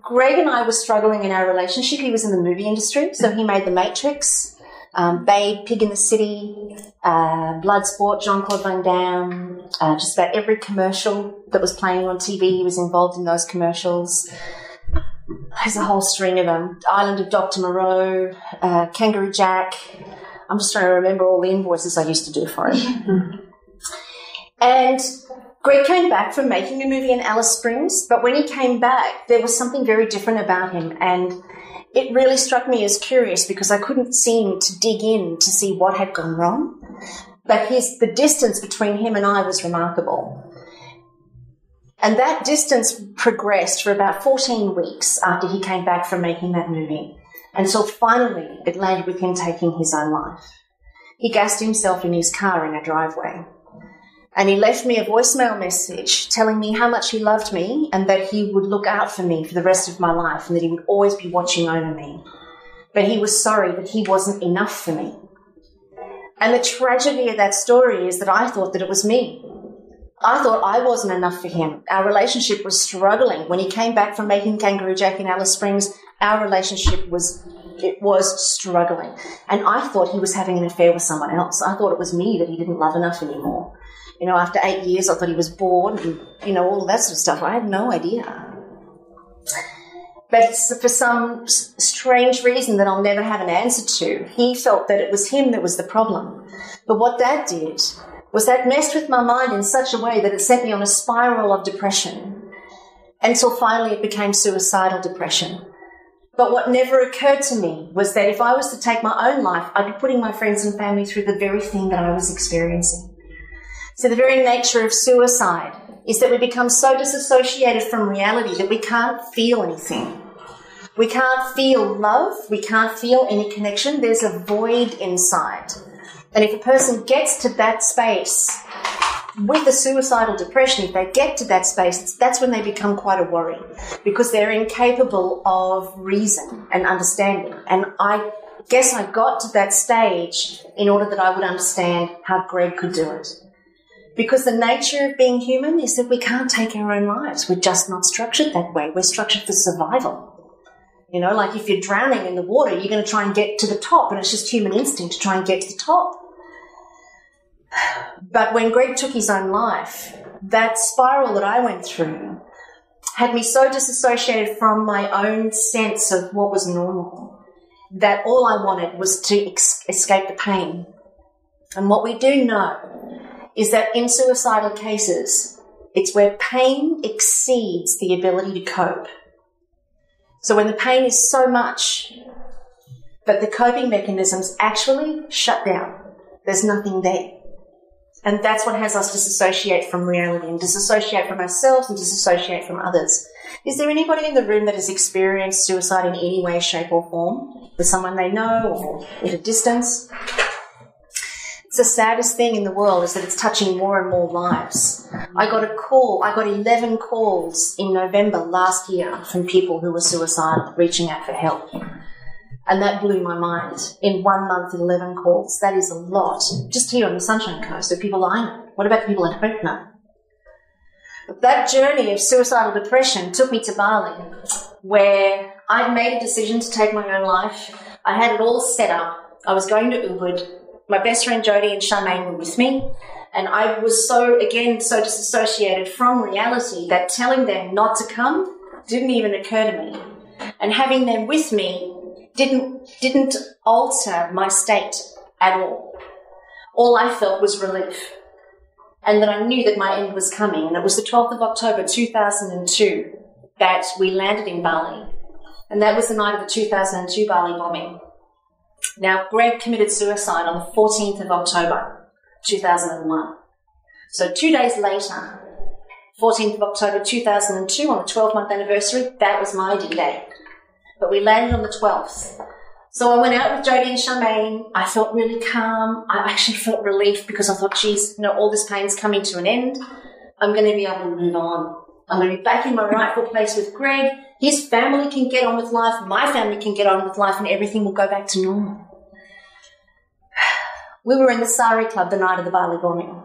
Greg and I were struggling in our relationship. He was in the movie industry, so he made The Matrix, Babe, Pig in the City, Bloodsport, Jean-Claude Van Damme, just about every commercial that was playing on TV, he was involved in those commercials. There's a whole string of them. Island of Dr. Moreau, Kangaroo Jack. I'm just trying to remember all the invoices I used to do for him. And Greg came back from making a movie in Alice Springs, but when he came back, there was something very different about him, and it really struck me as curious because I couldn't seem to dig in to see what had gone wrong. But the distance between him and I was remarkable. And that distance progressed for about 14 weeks after he came back from making that movie, until finally it landed with him taking his own life. He gassed himself in his car in a driveway. And he left me a voicemail message telling me how much he loved me and that he would look out for me for the rest of my life and that he would always be watching over me. But he was sorry that he wasn't enough for me. And the tragedy of that story is that I thought that it was me. I thought I wasn't enough for him. Our relationship was struggling. When he came back from making Kangaroo Jack in Alice Springs, our relationship was struggling. And I thought he was having an affair with someone else. I thought it was me that he didn't love enough anymore. You know, after 8 years, I thought he was bored and, all of that sort of stuff. I had no idea. But for some strange reason that I'll never have an answer to, he felt that it was him that was the problem. But what that did was that messed with my mind in such a way that it sent me on a spiral of depression until finally it became suicidal depression. But what never occurred to me was that if I was to take my own life, I'd be putting my friends and family through the very thing that I was experiencing. So the very nature of suicide is that we become so disassociated from reality that we can't feel anything. We can't feel love. We can't feel any connection. There's a void inside. And if a person gets to that space with a suicidal depression, if they get to that space, that's when they become quite a worry because they're incapable of reason and understanding. And I guess I got to that stage in order that I would understand how Greg could do it. Because the nature of being human is that we can't take our own lives. We're just not structured that way. We're structured for survival. Like if you're drowning in the water, you're going to try and get to the top, and it's just human instinct to try and get to the top. But when Greg took his own life, that spiral that I went through had me so disassociated from my own sense of what was normal that all I wanted was to escape the pain. And what we do know is that in suicidal cases, it's where pain exceeds the ability to cope. So when the pain is so much that the coping mechanisms actually shut down, there's nothing there. And that's what has us disassociate from reality and disassociate from ourselves and disassociate from others. Is there anybody in the room that has experienced suicide in any way, shape or form? With someone they know or at a distance? It's the saddest thing in the world is that it's touching more and more lives. I got 11 calls in November last year from people who were suicidal, reaching out for help. And that blew my mind. In 1 month, 11 calls. That is a lot. Just here on the Sunshine Coast, the people I know. What about the people I don't know? That journey of suicidal depression took me to Bali, where I'd made a decision to take my own life. I had it all set up. I was going to Ubud. My best friend Jodie and Charmaine were with me, And I was so disassociated from reality that telling them not to come didn't even occur to me. And having them with me didn't alter my state at all. All I felt was relief. And that I knew that my end was coming. And it was the 12th of October 2002 that we landed in Bali. And that was the night of the 2002 Bali bombing. Now, Greg committed suicide on the 14th of October 2001. So 2 days later, 14th of October 2002, on the 12-month anniversary, that was my D-Day. But we landed on the 12th. So I went out with Jodie and Charmaine. I felt really calm. I actually felt relief because I thought, geez, all this pain's coming to an end. I'm going to be able to move on. I'm going to be back in my rightful place with Greg. His family can get on with life. My family can get on with life, and everything will go back to normal. We were in the Sari Club the night of the Bali bombing.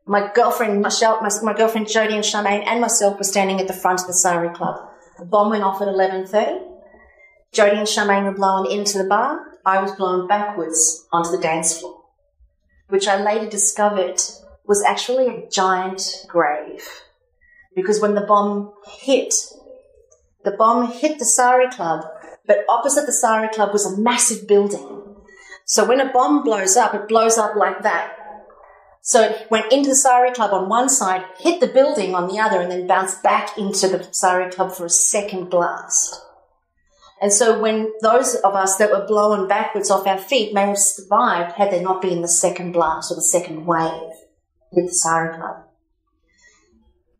My girlfriend, Michelle, my girlfriend Jodie and Charmaine and myself were standing at the front of the Sari Club. The bomb went off at 11:30. Jodie and Charmaine were blown into the bar. I was blown backwards onto the dance floor, which I later discovered was actually a giant grave. Because when the bomb hit the Sari Club, but opposite the Sari Club was a massive building. So when a bomb blows up, it blows up like that. So it went into the Sari Club on one side, hit the building on the other, and then bounced back into the Sari Club for a second blast. And so when those of us that were blown backwards off our feet may have survived had there not been the second blast or the second wave with the Sari Club.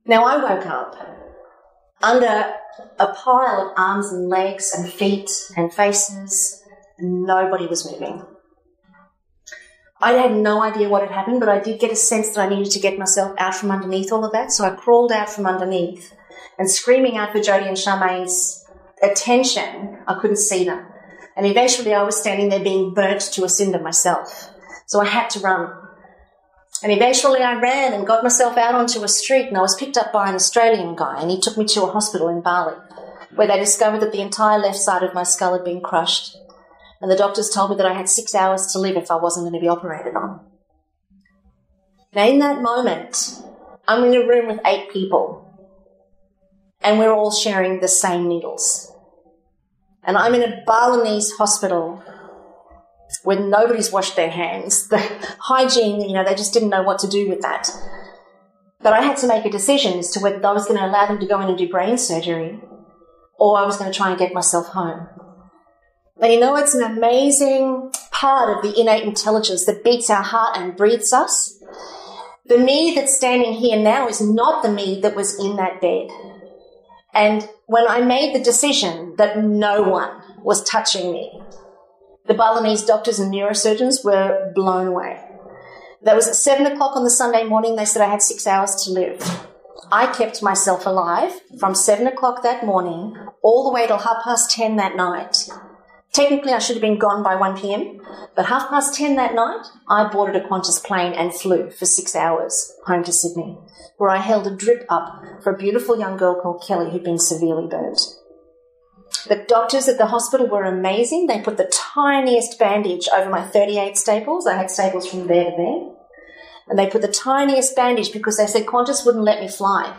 Now I woke up under a pile of arms and legs and feet and faces, and nobody was moving. I had no idea what had happened, but I did get a sense that I needed to get myself out from underneath all of that, so I crawled out from underneath and screaming out for Jodie and Charmaine's attention, I couldn't see them. And eventually I was standing there being burnt to a cinder myself, so I had to run. And eventually I ran and got myself out onto a street, and I was picked up by an Australian guy, and he took me to a hospital in Bali, where they discovered that the entire left side of my skull had been crushed. And the doctors told me that I had 6 hours to live if I wasn't going to be operated on. Now, in that moment, I'm in a room with 8 people, and we're all sharing the same needles. And I'm in a Balinese hospital where nobody's washed their hands. The hygiene, they just didn't know what to do with that. But I had to make a decision as to whether I was going to allow them to go in and do brain surgery or I was going to try and get myself home. And it's an amazing part of the innate intelligence that beats our heart and breathes us. The me that's standing here now is not the me that was in that bed. And when I made the decision that no one was touching me, the Balinese doctors and neurosurgeons were blown away. That was at 7 o'clock on the Sunday morning. They said I had 6 hours to live. I kept myself alive from 7 o'clock that morning all the way till 10:30 that night. Technically, I should have been gone by 1 p.m, but 10:30 that night, I boarded a Qantas plane and flew for 6 hours home to Sydney, where I held a drip up for a beautiful young girl called Kelly who'd been severely burnt. The doctors at the hospital were amazing. They put the tiniest bandage over my 38 staples. I had staples from there to there. And they put the tiniest bandage because they said Qantas wouldn't let me fly.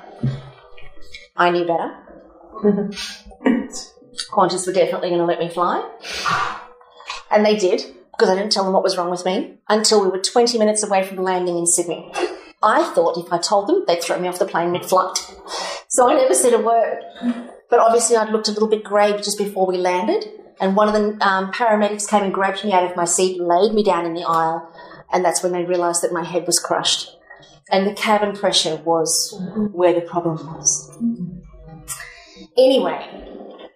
I knew better. Qantas were definitely going to let me fly. And they did, because I didn't tell them what was wrong with me until we were 20 minutes away from landing in Sydney. I thought if I told them, they'd throw me off the plane mid-flight. So I never said a word. But obviously I'd looked a little bit grey just before we landed, and one of the paramedics came and grabbed me out of my seat, laid me down in the aisle, and that's when they realised that my head was crushed. And the cabin pressure was where the problem was. Anyway,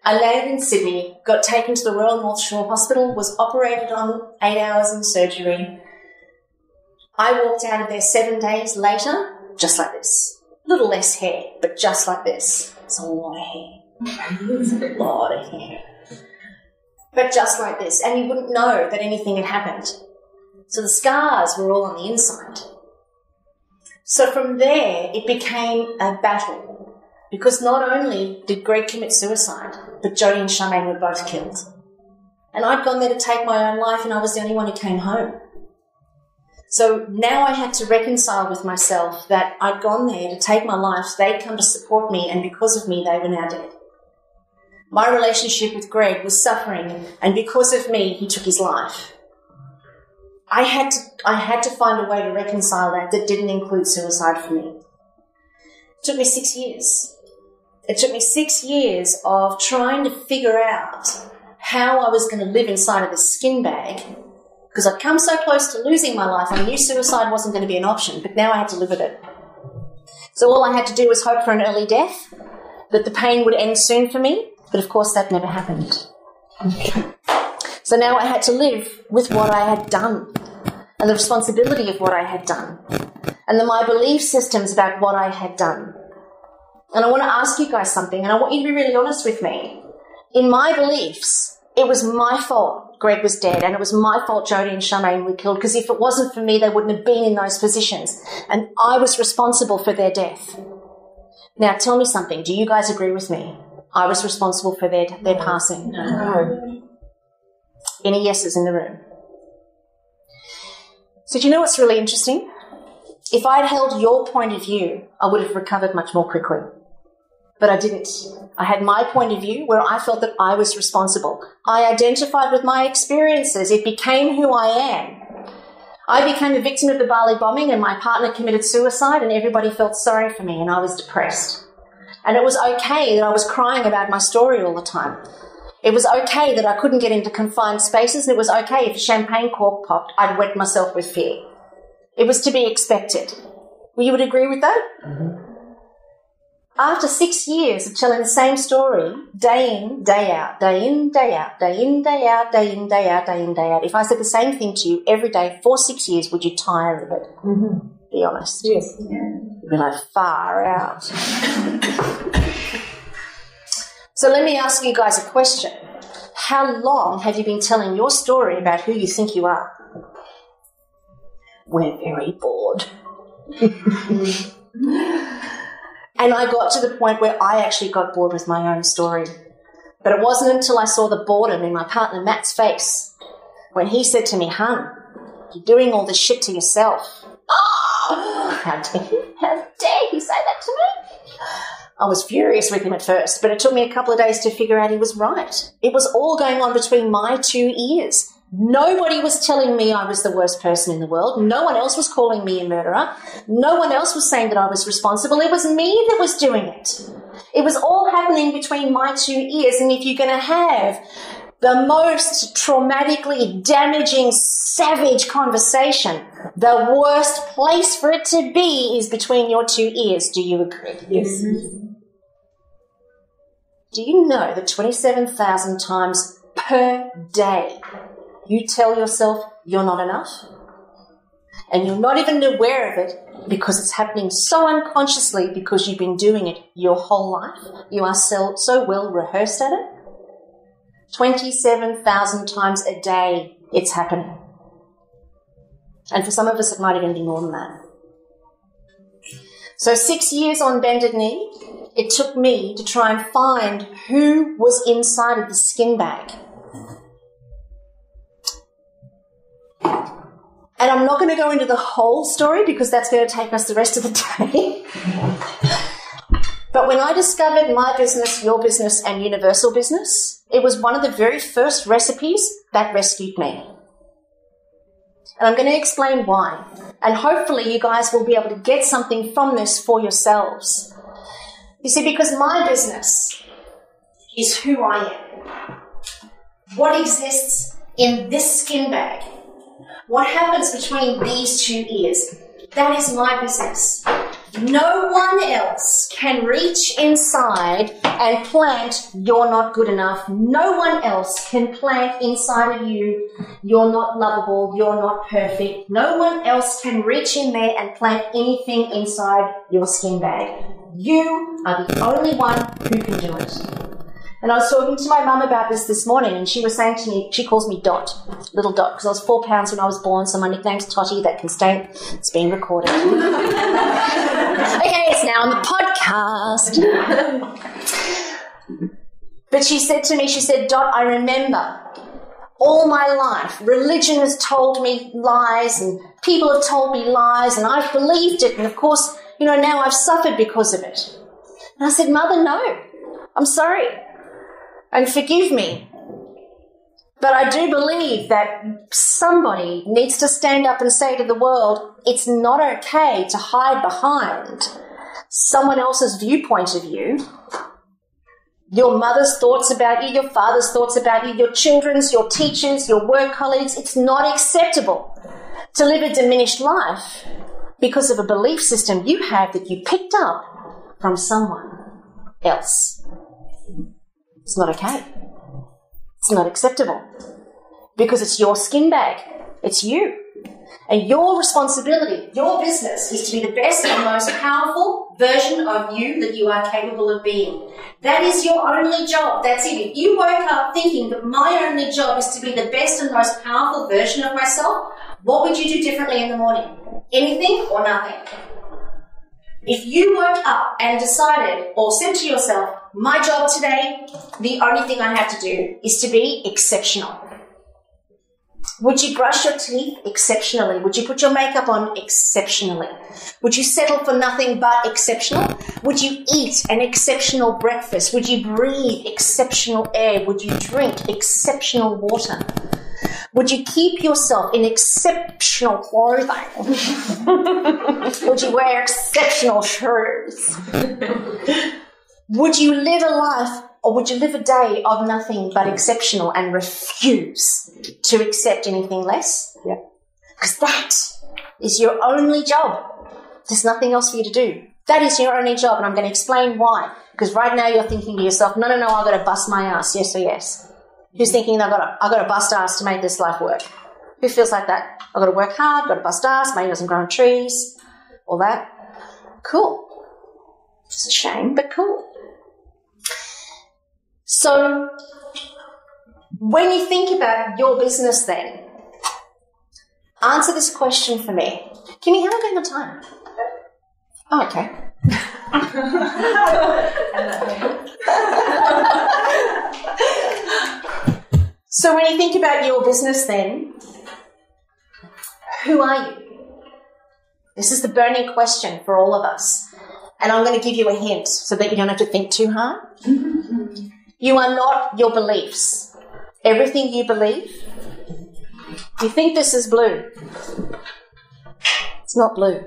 I landed in Sydney, got taken to the Royal North Shore Hospital, was operated on, 8 hours in surgery. I walked out of there 7 days later, just like this. A little less hair, but just like this. It's a lot of hair. It's a lot of hair. But just like this. And you wouldn't know that anything had happened. So the scars were all on the inside. So from there, it became a battle. Because not only did Greg commit suicide, but Jodie and Charmaine were both killed. And I'd gone there to take my own life, and I was the only one who came home. So now I had to reconcile with myself that I'd gone there to take my life, they'd come to support me, and because of me, they were now dead. My relationship with Greg was suffering, and because of me, he took his life. I had to find a way to reconcile that didn't include suicide for me. It took me 6 years. It took me 6 years of trying to figure out how I was going to live inside of this skin bag, because I'd come so close to losing my life. I knew suicide wasn't going to be an option, but now I had to live with it. So all I had to do was hope for an early death, that the pain would end soon for me, but of course that never happened. So now I had to live with what I had done and the responsibility of what I had done and my belief systems about what I had done. And I want to ask you guys something, and I want you to be really honest with me. In my beliefs, it was my fault Greg was dead, and it was my fault Jodie and Charmaine were killed, because if it wasn't for me, they wouldn't have been in those positions, and I was responsible for their death. Now, tell me something. Do you guys agree with me? I was responsible for their passing. No. Any yeses in the room? So do you know what's really interesting? If I'd held your point of view, I would have recovered much more quickly. But I didn't. I had my point of view where I felt that I was responsible. I identified with my experiences. It became who I am. I became a victim of the Bali bombing, and my partner committed suicide, and everybody felt sorry for me, and I was depressed. And it was okay that I was crying about my story all the time. It was okay that I couldn't get into confined spaces, and it was okay if a champagne cork popped, I'd wet myself with fear. It was to be expected. You would agree with that? Mm-hmm. After 6 years of telling the same story, day in, day out, day in, day out, day in, day out, day in, day out, day in, day out, if I said the same thing to you every day for 6 years, would you tire of it? Mm-hmm. Be honest. Yes. Yeah. You'd be like, far out. So let me ask you guys a question. How long have you been telling your story about who you think you are? We're very bored. And I got to the point where I actually got bored with my own story. But it wasn't until I saw the boredom in my partner Matt's face when he said to me, "Hun, you're doing all this shit to yourself." Oh, how dare he say that to me? I was furious with him at first, but it took me a couple of days to figure out he was right. It was all going on between my 2 ears. Nobody was telling me I was the worst person in the world. No one else was calling me a murderer. No one else was saying that I was responsible. It was me that was doing it. It was all happening between my 2 ears, and if you're going to have the most traumatically damaging, savage conversation, the worst place for it to be is between your 2 ears. Do you agree? Yes. Do you know that 27,000 times per day you tell yourself you're not enough? And you're not even aware of it because it's happening so unconsciously because you've been doing it your whole life. You are so well rehearsed at it. 27,000 times a day it's happening. And for some of us it might even be more than that. So 6 years on bended knee, it took me to try and find who was inside of the skin bag. And I'm not going to go into the whole story because that's going to take us the rest of the day. But when I discovered my business, your business, and universal business, it was one of the very first recipes that rescued me. And I'm going to explain why. And hopefully you guys will be able to get something from this for yourselves. You see, because my business is who I am. What exists in this skin bag, what happens between these 2 ears, that is my business. No one else can reach inside and plant, "You're not good enough." No one else can plant inside of you, "You're not lovable, you're not perfect." No one else can reach in there and plant anything inside your skin bag. You are the only one who can do it. And I was talking to my mum about this morning, and she was saying to me, she calls me Dot, little Dot, because I was 4 pounds when I was born, so my nickname's Totty. That can stay. It's being recorded. Okay, it's now on the podcast. But she said to me, Dot, I remember all my life, religion has told me lies and people have told me lies and I've believed it. And of course, now I've suffered because of it. And I said, Mother, no, I'm sorry. And forgive me. But I do believe that somebody needs to stand up and say to the world, it's not okay to hide behind someone else's viewpoint of you. Your mother's thoughts about you, your father's thoughts about you, your children's, your teachers, your work colleagues. It's not acceptable to live a diminished life because of a belief system you have that you picked up from someone else. It's not okay. It's not acceptable because it's your skin bag. It's you. And your responsibility, your business, is to be the best and most powerful version of you that you are capable of being. That is your only job. That's it. If you woke up thinking that my only job is to be the best and most powerful version of myself, what would you do differently in the morning? Anything or nothing? If you woke up and decided or said to yourself, my job today, the only thing I have to do is to be exceptional. Would you brush your teeth exceptionally? Would you put your makeup on exceptionally? Would you settle for nothing but exceptional? Would you eat an exceptional breakfast? Would you breathe exceptional air? Would you drink exceptional water? Would you keep yourself in exceptional clothing? Would you wear exceptional shoes? Would you live a life or would you live a day of nothing but exceptional and refuse to accept anything less? Yeah. Because that is your only job. There's nothing else for you to do. That is your only job, and I'm going to explain why. Because right now you're thinking to yourself, no, I've got to bust my ass. Yes or yes? Who's thinking I've got to bust ass to make this life work? Who feels like that? I've got to work hard, got to bust ass, money doesn't grow on trees, all that. Cool. It's a shame, but cool. So when you think about your business then, answer this question for me. Kimmy, how am I going on time? Oh, okay. So when you think about your business then, who are you? This is the burning question for all of us. And I'm going to give you a hint so that you don't have to think too hard. You are not your beliefs. Everything you believe, you think this is blue. It's not blue.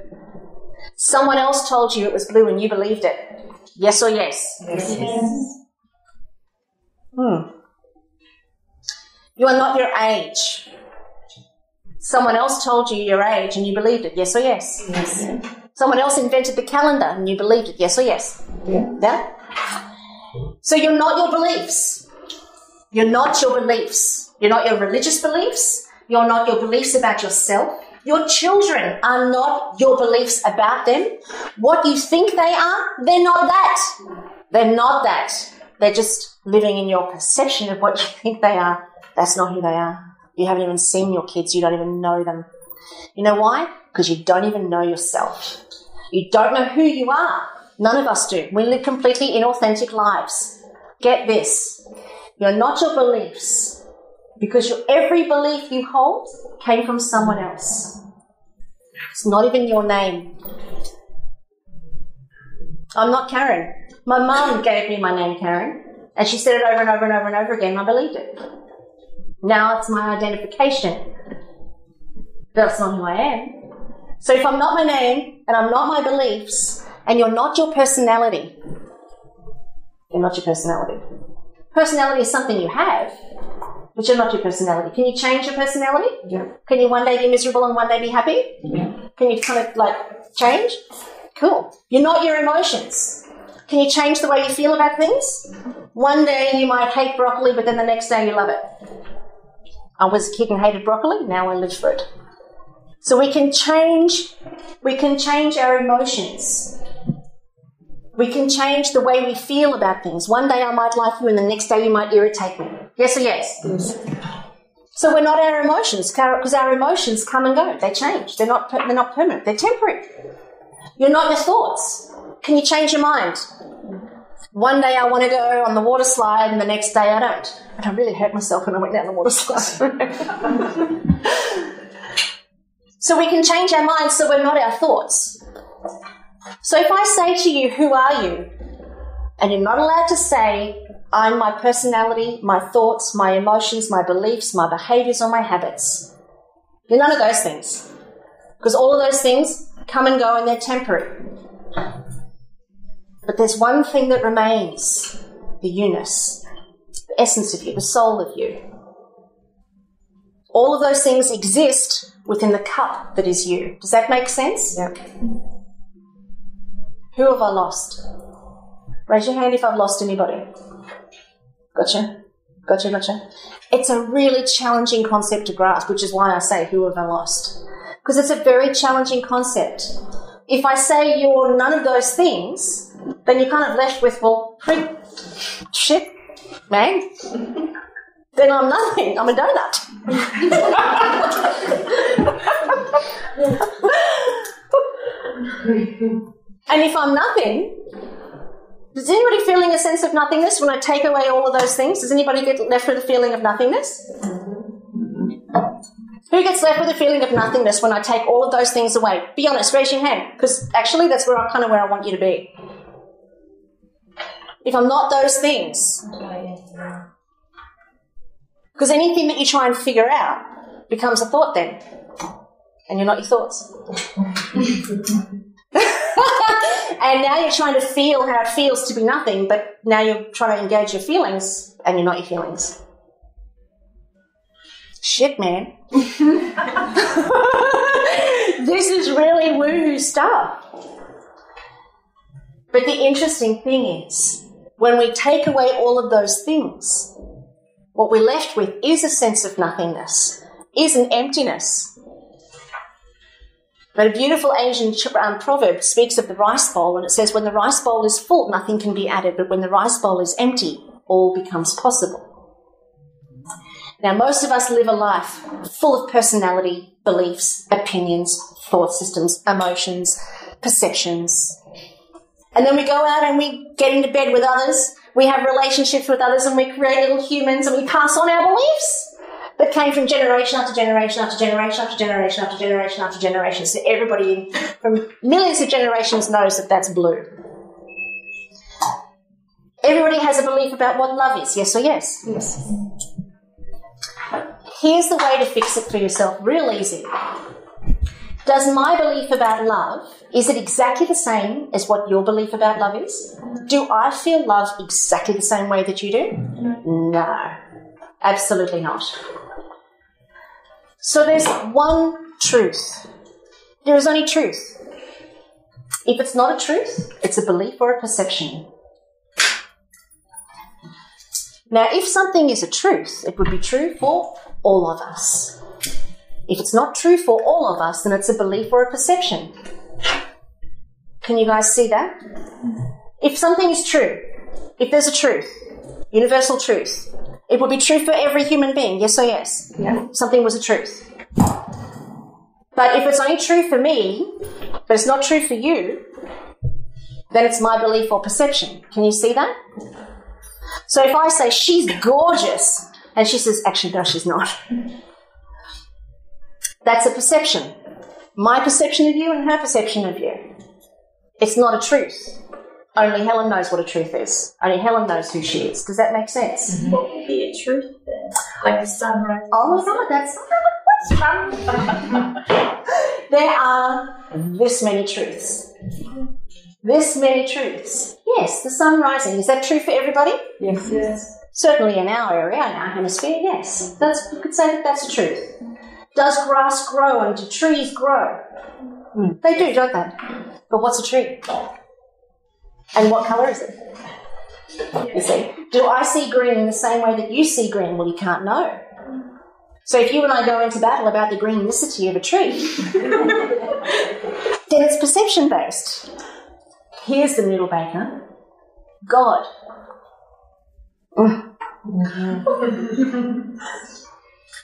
Someone else told you it was blue and you believed it. Yes or yes? Yes. You are not your age. Someone else told you your age and you believed it. Yes or yes? Yes. Someone else invented the calendar and you believed it. Yes or yes? Yeah. So you're not your beliefs. You're not your beliefs. You're not your religious beliefs. You're not your beliefs about yourself. Your children are not your beliefs about them. What you think they are, they're not that. They're not that. They're just living in your perception of what you think they are. That's not who they are. You haven't even seen your kids. You don't even know them. You know why? Because you don't even know yourself. You don't know who you are. None of us do. We live completely inauthentic lives. Get this. You're not your beliefs because every belief you hold came from someone else. It's not even your name. I'm not Carren. My mum gave me my name, Carren, and she said it over and over and over and over again, and I believed it. Now it's my identification. That's not who I am. So if I'm not my name and I'm not my beliefs and you're not your personality, you're not your personality. Personality is something you have, but you're not your personality. Can you change your personality? Yeah. Can you one day be miserable and one day be happy? Yeah. Can you kind of change? Cool. You're not your emotions. Can you change the way you feel about things? One day you might hate broccoli, but then the next day you love it. I was a kid and hated broccoli, now I live for it. So we can change our emotions. We can change the way we feel about things. One day I might like you and the next day you might irritate me. Yes or yes? Yes. So we're not our emotions because our emotions come and go. They change. They're not permanent. They're temporary. You're not your thoughts. Can you change your mind? One day I want to go on the water slide and the next day I don't. And I really hurt myself when I went down the water slide. So we can change our minds so we're not our thoughts. So if I say to you, who are you? And you're not allowed to say, I'm my personality, my thoughts, my emotions, my beliefs, my behaviours or my habits. You're none of those things. Because all of those things come and go and they're temporary. But there's one thing that remains, the you-ness, the essence of you, the soul of you. All of those things exist within the cup that is you. Does that make sense? Yep. Who have I lost? Raise your hand if I've lost anybody. Gotcha. It's a really challenging concept to grasp, which is why I say, who have I lost? Because it's a very challenging concept. If I say you're none of those things, then you're kind of left with, well, shit, man. Then I'm nothing. I'm a donut. And if I'm nothing, does anybody feeling a sense of nothingness when I take away all of those things? Does anybody get left with a feeling of nothingness? Who gets left with a feeling of nothingness when I take all of those things away? Be honest, raise your hand, because actually that's where where I want you to be. If I'm not those things. Because anything that you try and figure out becomes a thought then. And you're not your thoughts. And now you're trying to feel how it feels to be nothing, but now you're trying to engage your feelings and you're not your feelings. Shit, man. This is really woo-hoo stuff. But the interesting thing is, when we take away all of those things, what we're left with is a sense of nothingness, is an emptiness. But a beautiful Asian proverb speaks of the rice bowl, and it says, when the rice bowl is full, nothing can be added, but when the rice bowl is empty, all becomes possible. Now, most of us live a life full of personality, beliefs, opinions, thought systems, emotions, perceptions. And then we go out and we get into bed with others, we have relationships with others, and we create little humans, and we pass on our beliefs that came from generation after generation after generation after generation after generation after generation. So everybody from millions of generations knows that that's blue. Everybody has a belief about what love is, yes or yes? Yes. Here's the way to fix it for yourself, real easy. Does my belief about love, is it exactly the same as what your belief about love is? Do I feel love exactly the same way that you do? No, absolutely not. So there's one truth. There is only truth. If it's not a truth, it's a belief or a perception. Now, if something is a truth, it would be true for all of us. If it's not true for all of us, then it's a belief or a perception. Can you guys see that? If something is true, if there's a truth, universal truth, it would be true for every human being, yes or yes? Yeah. Something was a truth. But if it's only true for me, but it's not true for you, then it's my belief or perception. Can you see that? So if I say, she's gorgeous, and she says, actually, no, she's not. That's a perception. My perception of you and her perception of you. It's not a truth. Only Helen knows what a truth is. Only Helen knows who she is. Does that make sense? What would be a truth then? Like the sunrise. Oh my God, that's not a question. There are this many truths. This many truths. Yes, the sun rising. Is that true for everybody? Yes. Yes. Certainly in our area, in our hemisphere, yes. You could say that that's a truth. Does grass grow and do trees grow? They do, don't they? But what's a tree? And what colour is it? You see? Do I see green in the same way that you see green? Well, you can't know. So if you and I go into battle about the greenicity of a tree, then it's perception-based. Here's the noodle baker. God.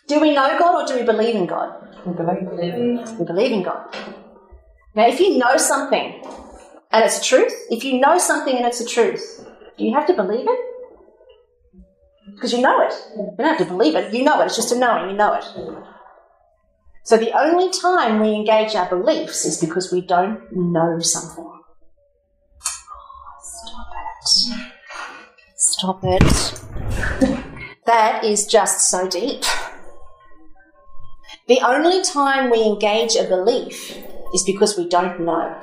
Do we know God or do we believe in God? We believe. We believe in God. Now, if you know something and it's a truth, if you know something and it's a truth, Do you have to believe it? Because you know it. You don't have to believe it. You know it. It's just a knowing. You know it. So the only time we engage our beliefs is because we don't know something. Stop it. That is just so deep. The only time we engage a belief is because we don't know.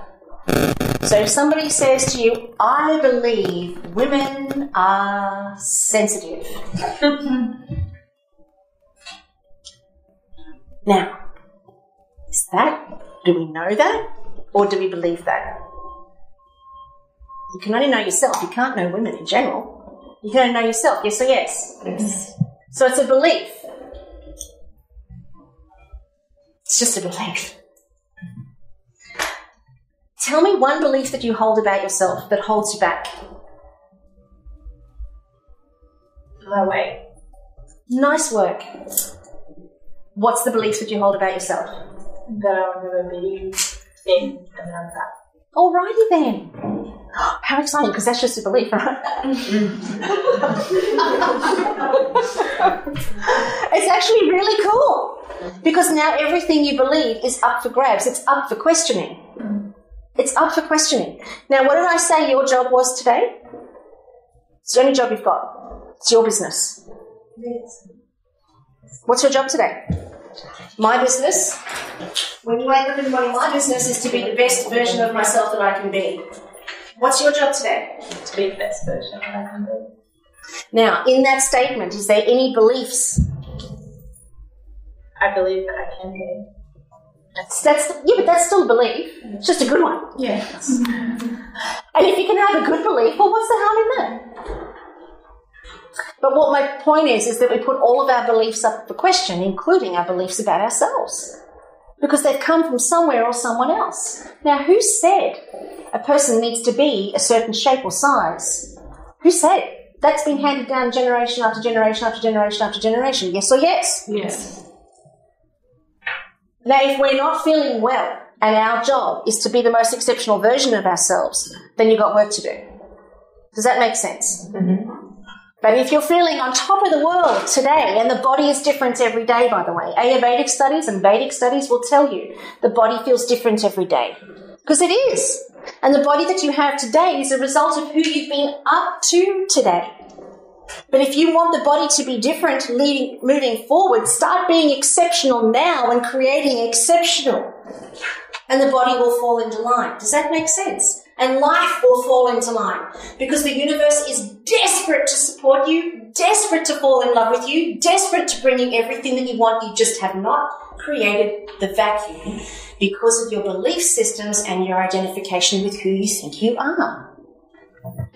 So if somebody says to you, I believe women are sensitive. Now, do we know that, or do we believe that? You can only know yourself. You can't know women in general. You can only know yourself, yes or yes? Yes. So it's a belief. It's just a belief. Tell me one belief that you hold about yourself that holds you back. My weight. Nice work. What's the belief that you hold about yourself? That I'll never be thin and have that. Alrighty then. How exciting, because that's just a belief, right? It's actually really cool, because now everything you believe is up for grabs. It's up for questioning. It's up for questioning. Now, what did I say your job was today? It's the only job you've got. It's your business. Yes. What's your job today? My business. When you wake up in the morning, my business is to be the best version of myself that I can be. What's your job today? To be the best version that I can be. Now, in that statement, is there any beliefs? I believe that I can be. But that's still a belief. It's just a good one. Yes. And if you can have a good belief, well, what's the harm in that? But what my point is that we put all of our beliefs up for question, including our beliefs about ourselves, because they've come from somewhere or someone else. Now, who said a person needs to be a certain shape or size? Who said? That's been handed down generation after generation after generation after generation. Yes or yes? Yes. Now, if we're not feeling well and our job is to be the most exceptional version of ourselves, then you've got work to do. Does that make sense? Mm-hmm. But if you're feeling on top of the world today, and the body is different every day, by the way, Ayurvedic studies and Vedic studies will tell you the body feels different every day. Because it is. And the body that you have today is a result of who you've been up to today. But if you want the body to be different moving forward, start being exceptional now and creating exceptional. And the body will fall into line. Does that make sense? And life will fall into line. Because the universe is desperate to support you, desperate to fall in love with you, desperate to bring you everything that you want. You just have not created the vacuum because of your belief systems and your identification with who you think you are.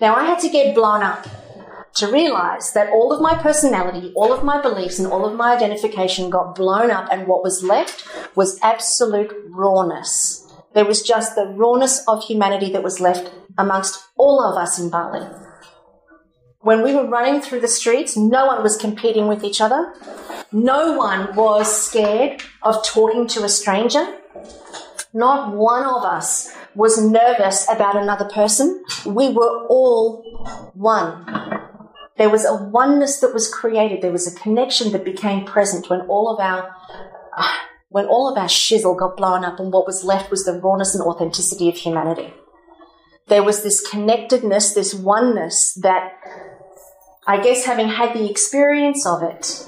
Now, I had to get blown up to realise that all of my personality, all of my beliefs and all of my identification got blown up, and what was left was absolute rawness. There was just the rawness of humanity that was left amongst all of us in Bali. When we were running through the streets, no one was competing with each other. No one was scared of talking to a stranger. Not one of us was nervous about another person. We were all one. There was a oneness that was created. There was a connection that became present when all of our shizzle got blown up, and what was left was the rawness and authenticity of humanity. There was this connectedness, this oneness that, I guess, having had the experience of it,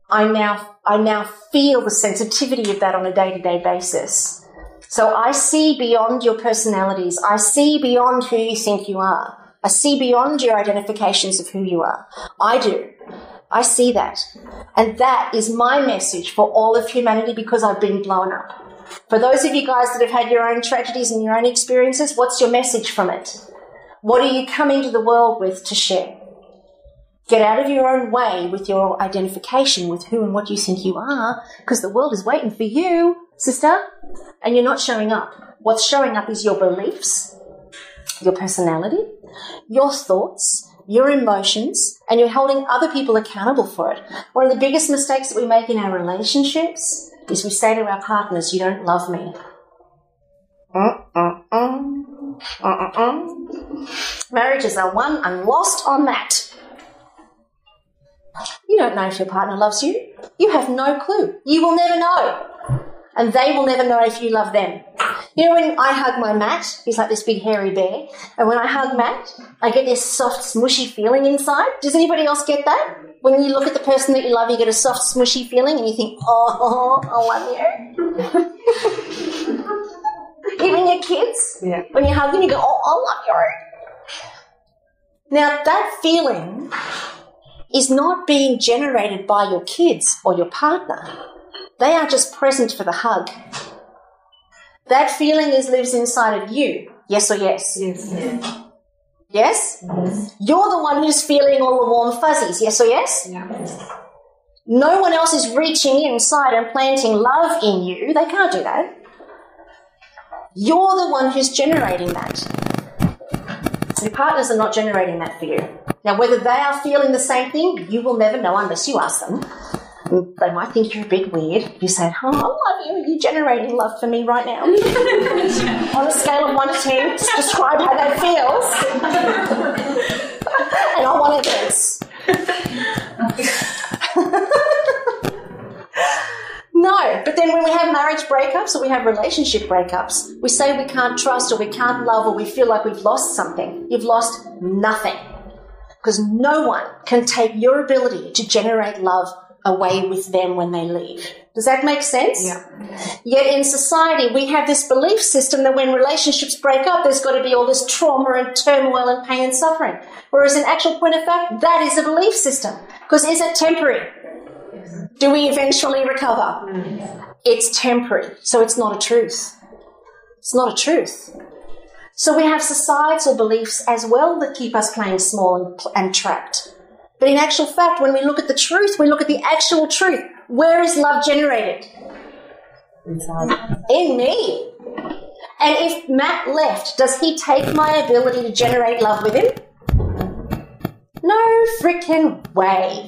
I now feel the sensitivity of that on a day-to-day basis. So I see beyond your personalities. I see beyond who you think you are. I see beyond your identifications of who you are. I do. I see that. And that is my message for all of humanity, because I've been blown up. For those of you guys that have had your own tragedies and your own experiences, what's your message from it? What are you coming to the world with to share? Get out of your own way with your identification with who and what you think you are, because the world is waiting for you, sister, and you're not showing up. What's showing up is your beliefs, your personality, your thoughts, your emotions, and you're holding other people accountable for it. One of the biggest mistakes that we make in our relationships is we say to our partners, you don't love me. Marriages are won and lost on that. You don't know if your partner loves you. You have no clue. You will never know. And they will never know if you love them. You know, when I hug my Matt, he's like this big hairy bear, and when I hug Matt, I get this soft, smushy feeling inside. Does anybody else get that? When you look at the person that you love, you get a soft, smushy feeling, and you think, oh, I love you. Even your kids, when you hug them, you go, oh, I love you. Now, that feeling is not being generated by your kids or your partner. They are just present for the hug. That feeling lives inside of you. Yes or yes? Yes. Yes? You're the one who's feeling all the warm fuzzies. Yes or yes? Yes. No one else is reaching inside and planting love in you. They can't do that. You're the one who's generating that. Your partners are not generating that for you. Now, whether they are feeling the same thing, you will never know unless you ask them. They might think you're a bit weird. You say, oh, I love you. Are you generating love for me right now? On a scale of 1 to 10, describe how that feels. And I want evidence. No, but then when we have marriage breakups or we have relationship breakups, we say we can't trust or we can't love or we feel like we've lost something. You've lost nothing. Because no one can take your ability to generate love away with them when they leave. Does that make sense? Yeah. Yet in society, we have this belief system that when relationships break up, there's got to be all this trauma and turmoil and pain and suffering. Whereas in actual point of fact, that is a belief system. Because is it temporary? Do we eventually recover? It's temporary, so it's not a truth. It's not a truth. So we have societal beliefs as well that keep us playing small and trapped. But in actual fact, when we look at the truth, we look at the actual truth. Where is love generated? Inside. In me. And if Matt left, does he take my ability to generate love with him? No freaking way.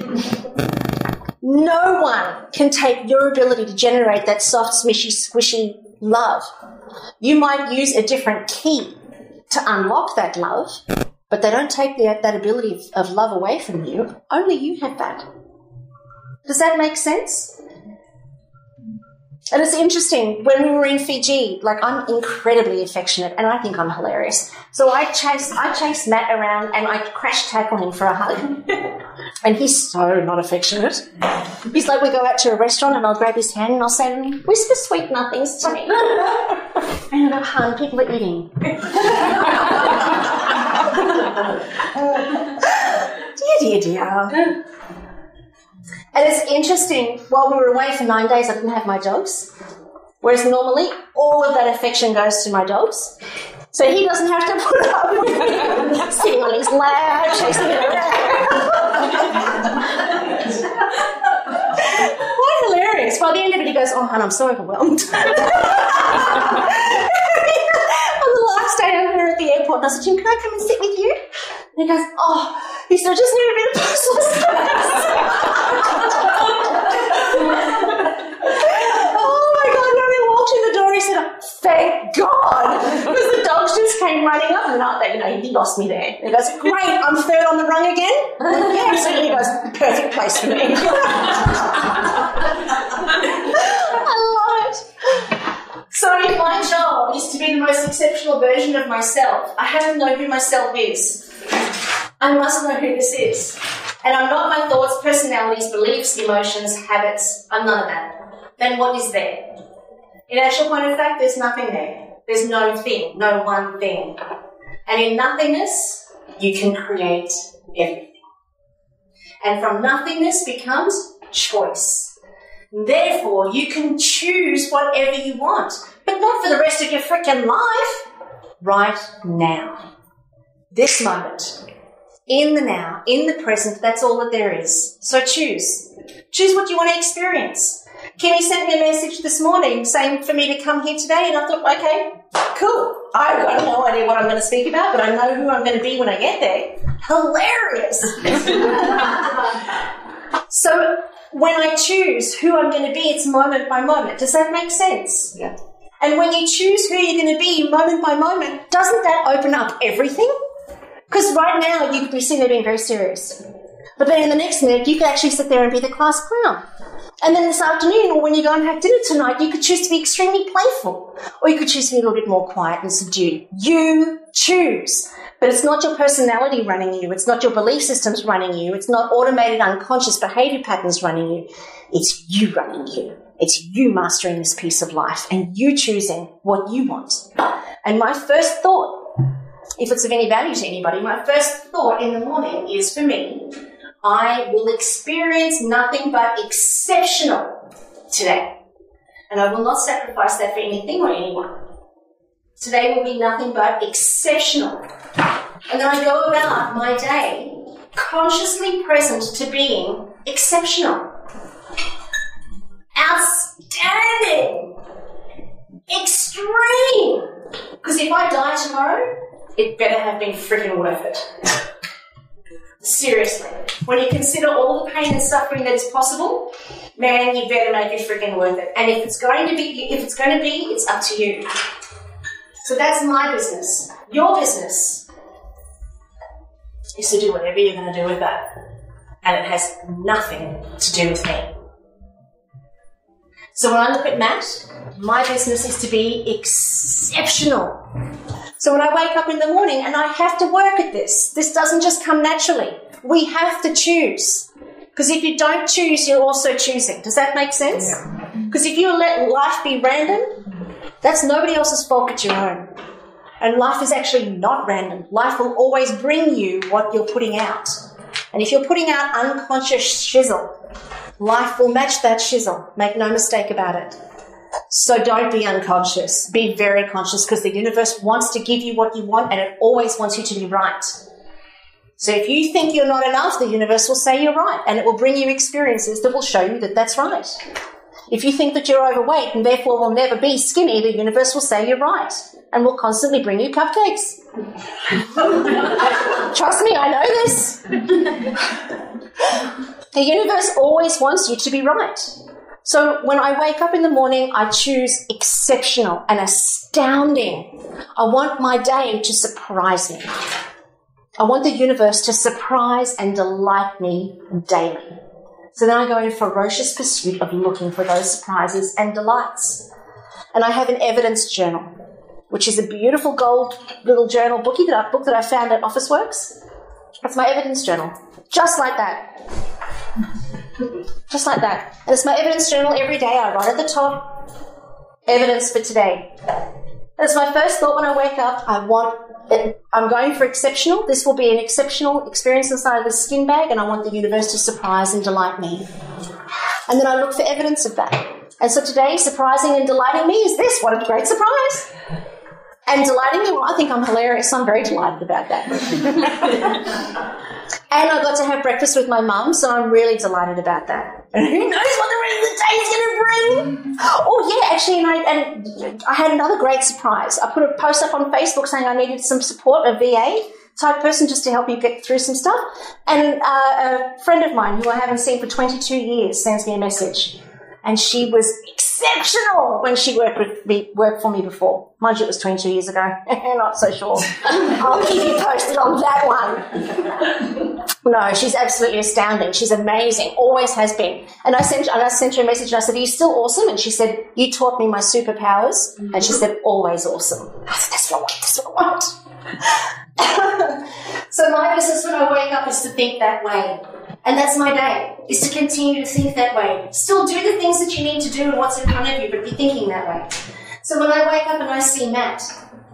No one can take your ability to generate that soft, smishy, squishy love. You might use a different key to unlock that love, but they don't take that ability of love away from you. Only you have that. Does that make sense? And it's interesting, when we were in Fiji, like, I'm incredibly affectionate and I think I'm hilarious. So I chase Matt around and I crash tackle him for a hug. And he's so not affectionate. He's like, we go out to a restaurant and I'll grab his hand and I'll say, whisper sweet nothings to me. And I go, hun, people are eating. Dear. And it's interesting, while we were away for 9 days, I didn't have my dogs. Whereas normally, all of that affection goes to my dogs. So he doesn't have to put up with me sitting on his lap, chasing me around. Quite hilarious. By the end of it, he goes, oh, hon, I'm so overwhelmed. On the last day over there at the airport, and I said, Jim, can I come and sit with you? And he goes, oh, he said, I just need a bit of personal space. Oh my God, when we walked in the door, he said, thank God. Because the dogs just came running up and he lost me there. He goes, great, I'm third on the rung again? Yeah, absolutely. He goes, perfect place for me. I love it. So if my job is to be the most exceptional version of myself, I have to know who myself is. I must know who this is. And I'm not my thoughts, personalities, beliefs, emotions, habits. I'm none of that. Then what is there? In actual point of fact, there's nothing there. There's no thing, no one thing. And in nothingness, you can create everything. And from nothingness becomes choice. Therefore, you can choose whatever you want, but not for the rest of your freaking life. Right now. This moment. In the now, in the present, that's all that there is. So choose. Choose what you want to experience. Kimmy sent me a message this morning saying for me to come here today, and I thought, okay, cool. I've got no idea what I'm going to speak about, but I know who I'm going to be when I get there. Hilarious. So when I choose who I'm going to be, it's moment by moment. Does that make sense? Yeah. And when you choose who you're going to be moment by moment, doesn't that open up everything? Because right now you could be sitting there being very serious. But then in the next minute, you could actually sit there and be the class clown. And then this afternoon, or when you go and have dinner tonight, you could choose to be extremely playful. Or you could choose to be a little bit more quiet and subdued. You choose. But it's not your personality running you. It's not your belief systems running you. It's not automated unconscious behaviour patterns running you. It's you running you. It's you mastering this piece of life and you choosing what you want. And my first thought, if it's of any value to anybody, my first thought in the morning is, for me, I will experience nothing but exceptional today. And I will not sacrifice that for anything or anyone. Today will be nothing but exceptional. And then I go about my day consciously present to being exceptional. Outstanding. Extreme. Because if I die tomorrow, it better have been freaking worth it. Seriously. When you consider all the pain and suffering that is possible, man, you better make it freaking worth it. And if it's going to be, it's up to you. So that's my business. Your business is to do whatever you're going to do with that. And it has nothing to do with me. So when I look at Matt, my business is to be exceptional. So when I wake up in the morning and I have to work at this doesn't just come naturally. We have to choose. Because if you don't choose, you're also choosing. Does that make sense? Because if you let life be random, that's nobody else's fault but your own. And life is actually not random. Life will always bring you what you're putting out. And if you're putting out unconscious shizzle, life will match that shizzle. Make no mistake about it. So don't be unconscious. Be very conscious, because the universe wants to give you what you want, and it always wants you to be right. So if you think you're not enough, the universe will say you're right, and it will bring you experiences that will show you that that's right. If you think that you're overweight and therefore will never be skinny, the universe will say you're right and will constantly bring you cupcakes. Trust me, I know this. The universe always wants you to be right. So when I wake up in the morning, I choose exceptional and astounding. I want my day to surprise me. I want the universe to surprise and delight me daily. So then I go in ferocious pursuit of looking for those surprises and delights. And I have an evidence journal, which is a beautiful gold little journal book that I found at Officeworks. That's my evidence journal. Just like that. Just like that. And it's my evidence journal every day. I write at the top, evidence for today. That's my first thought when I wake up. I'm going for exceptional. This will be an exceptional experience inside of the skin bag, and I want the universe to surprise and delight me. And then I look for evidence of that. And so today, surprising and delighting me is this. What a great surprise. And delighting me, well, I think I'm hilarious. I'm very delighted about that. And I got to have breakfast with my mum, so I'm really delighted about that. And who knows what the rest of the day is going to bring? Oh, yeah, actually, and I had another great surprise. I put a post up on Facebook saying I needed some support, a VA type person, just to help you get through some stuff. And a friend of mine who I haven't seen for 22 years sends me a message. And she was exceptional when she worked for me before. Mind you, it was 22 years ago. Not so sure. I'll keep you posted on that one. No, she's absolutely astounding. She's amazing. Always has been. And I sent her a message and I said, are you still awesome? And she said, you taught me my superpowers. And she said, always awesome. I said, that's what I want. So my business when I wake up is to think that way. And that's my day, is to continue to think that way. Still do the things that you need to do and what's in front of you, but be thinking that way. So when I wake up and I see Matt,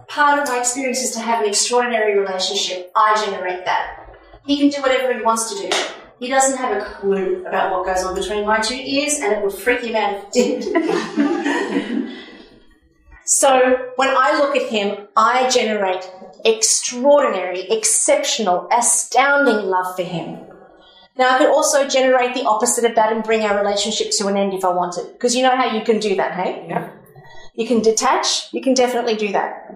part of my experience is to have an extraordinary relationship. I generate that. He can do whatever he wants to do. He doesn't have a clue about what goes on between my two ears, and it would freak him out if it did. So when I look at him, I generate extraordinary, exceptional, astounding love for him. Now, I could also generate the opposite of that and bring our relationship to an end if I wanted. Because you know how you can do that, hey? Yeah. You can detach. You can definitely do that.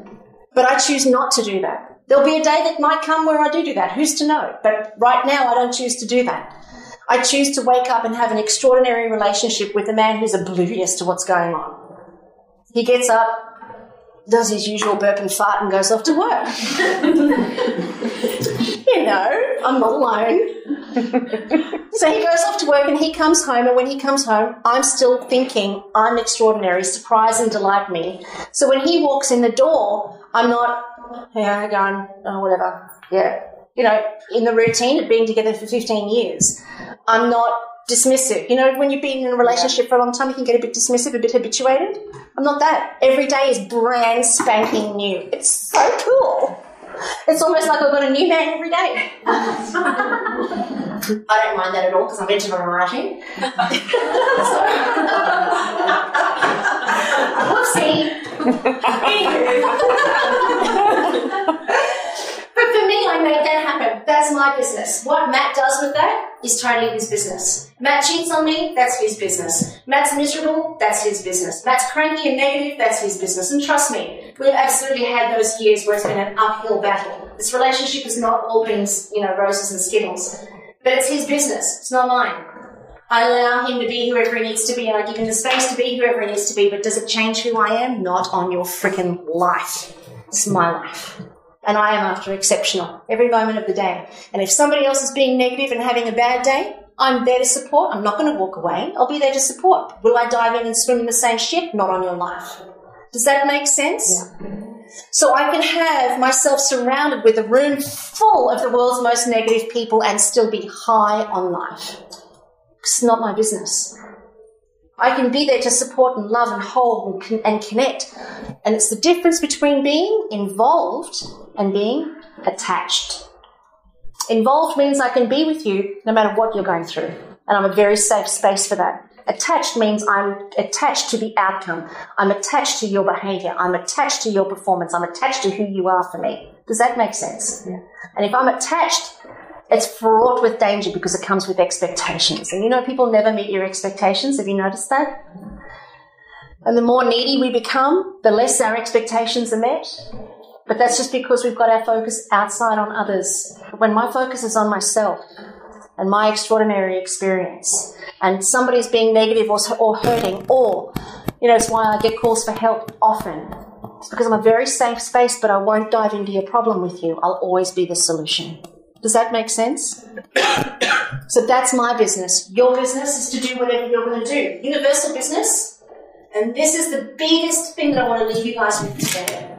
But I choose not to do that. There'll be a day that might come where I do that. Who's to know? But right now, I don't choose to do that. I choose to wake up and have an extraordinary relationship with a man who's oblivious to what's going on. He gets up, does his usual burp and fart and goes off to work. You know, I'm not alone. So he goes off to work and he comes home, and when he comes home, I'm still thinking I'm extraordinary, surprise and delight me. So when he walks in the door, I'm not, yeah, going, oh, whatever, yeah. You know, in the routine of being together for 15 years, I'm not dismissive. You know, when you've been in a relationship for a long time, you can get a bit dismissive, a bit habituated. I'm not that. Every day is brand spanking new. It's so cool. It's almost like I've got a new man every day. I don't mind that at all because I'm into variety. Whoopsie. But for me, I made that happen. That's my business. What Matt does with that is totally his business. Matt cheats on me, that's his business. Matt's miserable, that's his business. Matt's cranky and negative, that's his business. And trust me, we've absolutely had those years where it's been an uphill battle. This relationship has not all been, you know, roses and skittles. But it's his business. It's not mine. I allow him to be whoever he needs to be, and I give him the space to be whoever he needs to be. But does it change who I am? Not on your frickin' life. It's my life. And I am after exceptional every moment of the day. And if somebody else is being negative and having a bad day, I'm there to support. I'm not going to walk away. I'll be there to support. Will I dive in and swim in the same ship? Not on your life. Does that make sense? Yeah. So I can have myself surrounded with a room full of the world's most negative people and still be high on life. It's not my business. I can be there to support and love and hold and connect. And it's the difference between being involved and being attached. Involved means I can be with you no matter what you're going through. And I'm a very safe space for that. Attached means I'm attached to the outcome. I'm attached to your behaviour. I'm attached to your performance. I'm attached to who you are for me. Does that make sense? Yeah. And if I'm attached, it's fraught with danger because it comes with expectations. And you know, people never meet your expectations. Have you noticed that? And the more needy we become, the less our expectations are met. But that's just because we've got our focus outside on others. When my focus is on myself and my extraordinary experience, and somebody's being negative or hurting, or, you know, it's why I get calls for help often. It's because I'm a very safe space, but I won't dive into your problem with you. I'll always be the solution. Does that make sense? So that's my business. Your business is to do whatever you're going to do. Universal business, and this is the biggest thing that I want to leave you guys with today.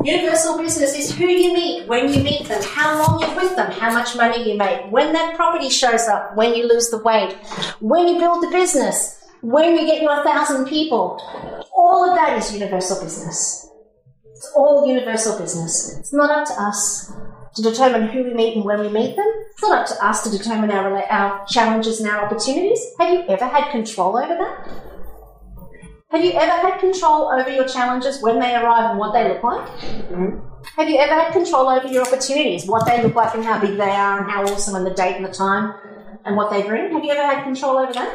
Universal business is who you meet, when you meet them, how long you're with them, how much money you make, when that property shows up, when you lose the weight, when you build the business, when you get your 1,000 people. All of that is universal business. It's all universal business. It's not up to us to determine who we meet and when we meet them. It's not up to us to determine our challenges and our opportunities. Have you ever had control over that? Have you ever had control over your challenges when they arrive and what they look like? Mm-hmm. Have you ever had control over your opportunities, what they look like and how big they are and how awesome and the date and the time and what they bring? Have you ever had control over that?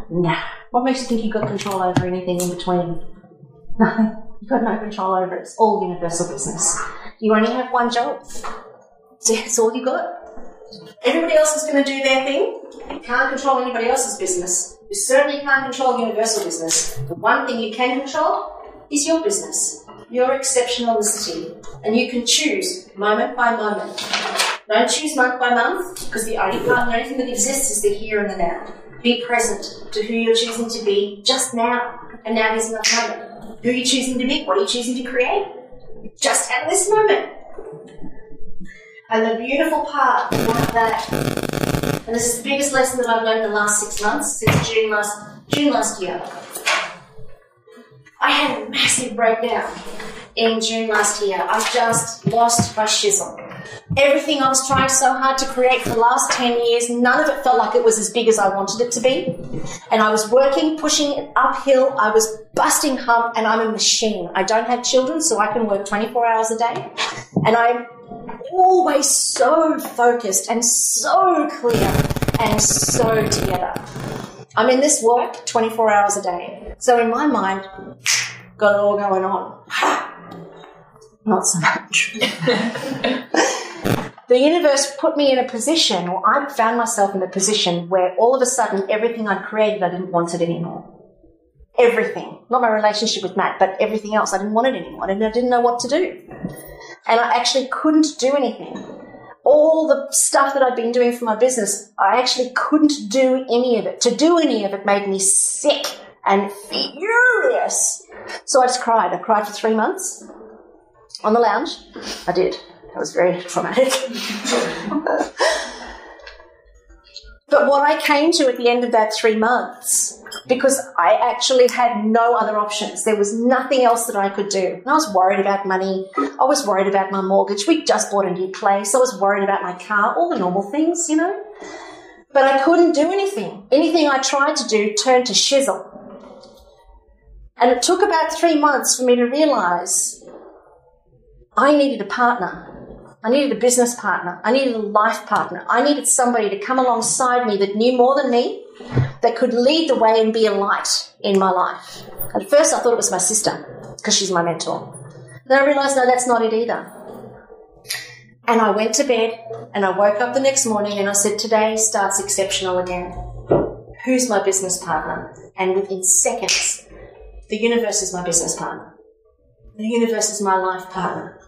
No. What makes you think you've got control over anything in between? Nothing. You've got no control over it. It's all universal business. You only have one job. So that's all you got. Everybody else is going to do their thing. You can't control anybody else's business. You certainly can't control universal business. The one thing you can control is your business, your exceptionality. And you can choose moment by moment. Don't choose month by month, because the only thing that exists is the here and the now. Be present to who you're choosing to be just now. And now is enough moment. Who are you choosing to be? What are you choosing to create? Just at this moment. And the beautiful part about that, and this is the biggest lesson that I've learned in the last 6 months, since June last year. I had a massive breakdown in June last year. I just lost my shizzle. Everything I was trying so hard to create for the last 10 years, none of it felt like it was as big as I wanted it to be. And I was working, pushing it uphill. I was busting hump, and I'm a machine. I don't have children, so I can work 24 hours a day. And I'm always so focused and so clear and so together. I'm in this work 24 hours a day. So in my mind, got it all going on. Not so much. The universe put me in a position, or I found myself in a position where all of a sudden everything I'd created, I didn't want it anymore. Everything. Not my relationship with Matt, but everything else. I didn't want it anymore, and I didn't know what to do. And I actually couldn't do anything. All the stuff that I'd been doing for my business, I actually couldn't do any of it. To do any of it made me sick and furious. So I just cried. I cried for 3 months on the lounge. I did. That was very traumatic. But what I came to at the end of that 3 months, because I actually had no other options, there was nothing else that I could do. I was worried about money. I was worried about my mortgage. We just bought a new place. I was worried about my car, all the normal things, you know. But I couldn't do anything. Anything I tried to do turned to shizzle. And it took about 3 months for me to realise I needed a partner. I needed a business partner. I needed a life partner. I needed somebody to come alongside me that knew more than me, that could lead the way and be a light in my life. At first I thought it was my sister, because she's my mentor. Then I realised, no, that's not it either. And I went to bed and I woke up the next morning and I said, today starts exceptional again. Who's my business partner? And within seconds, the universe is my business partner. The universe is my life partner.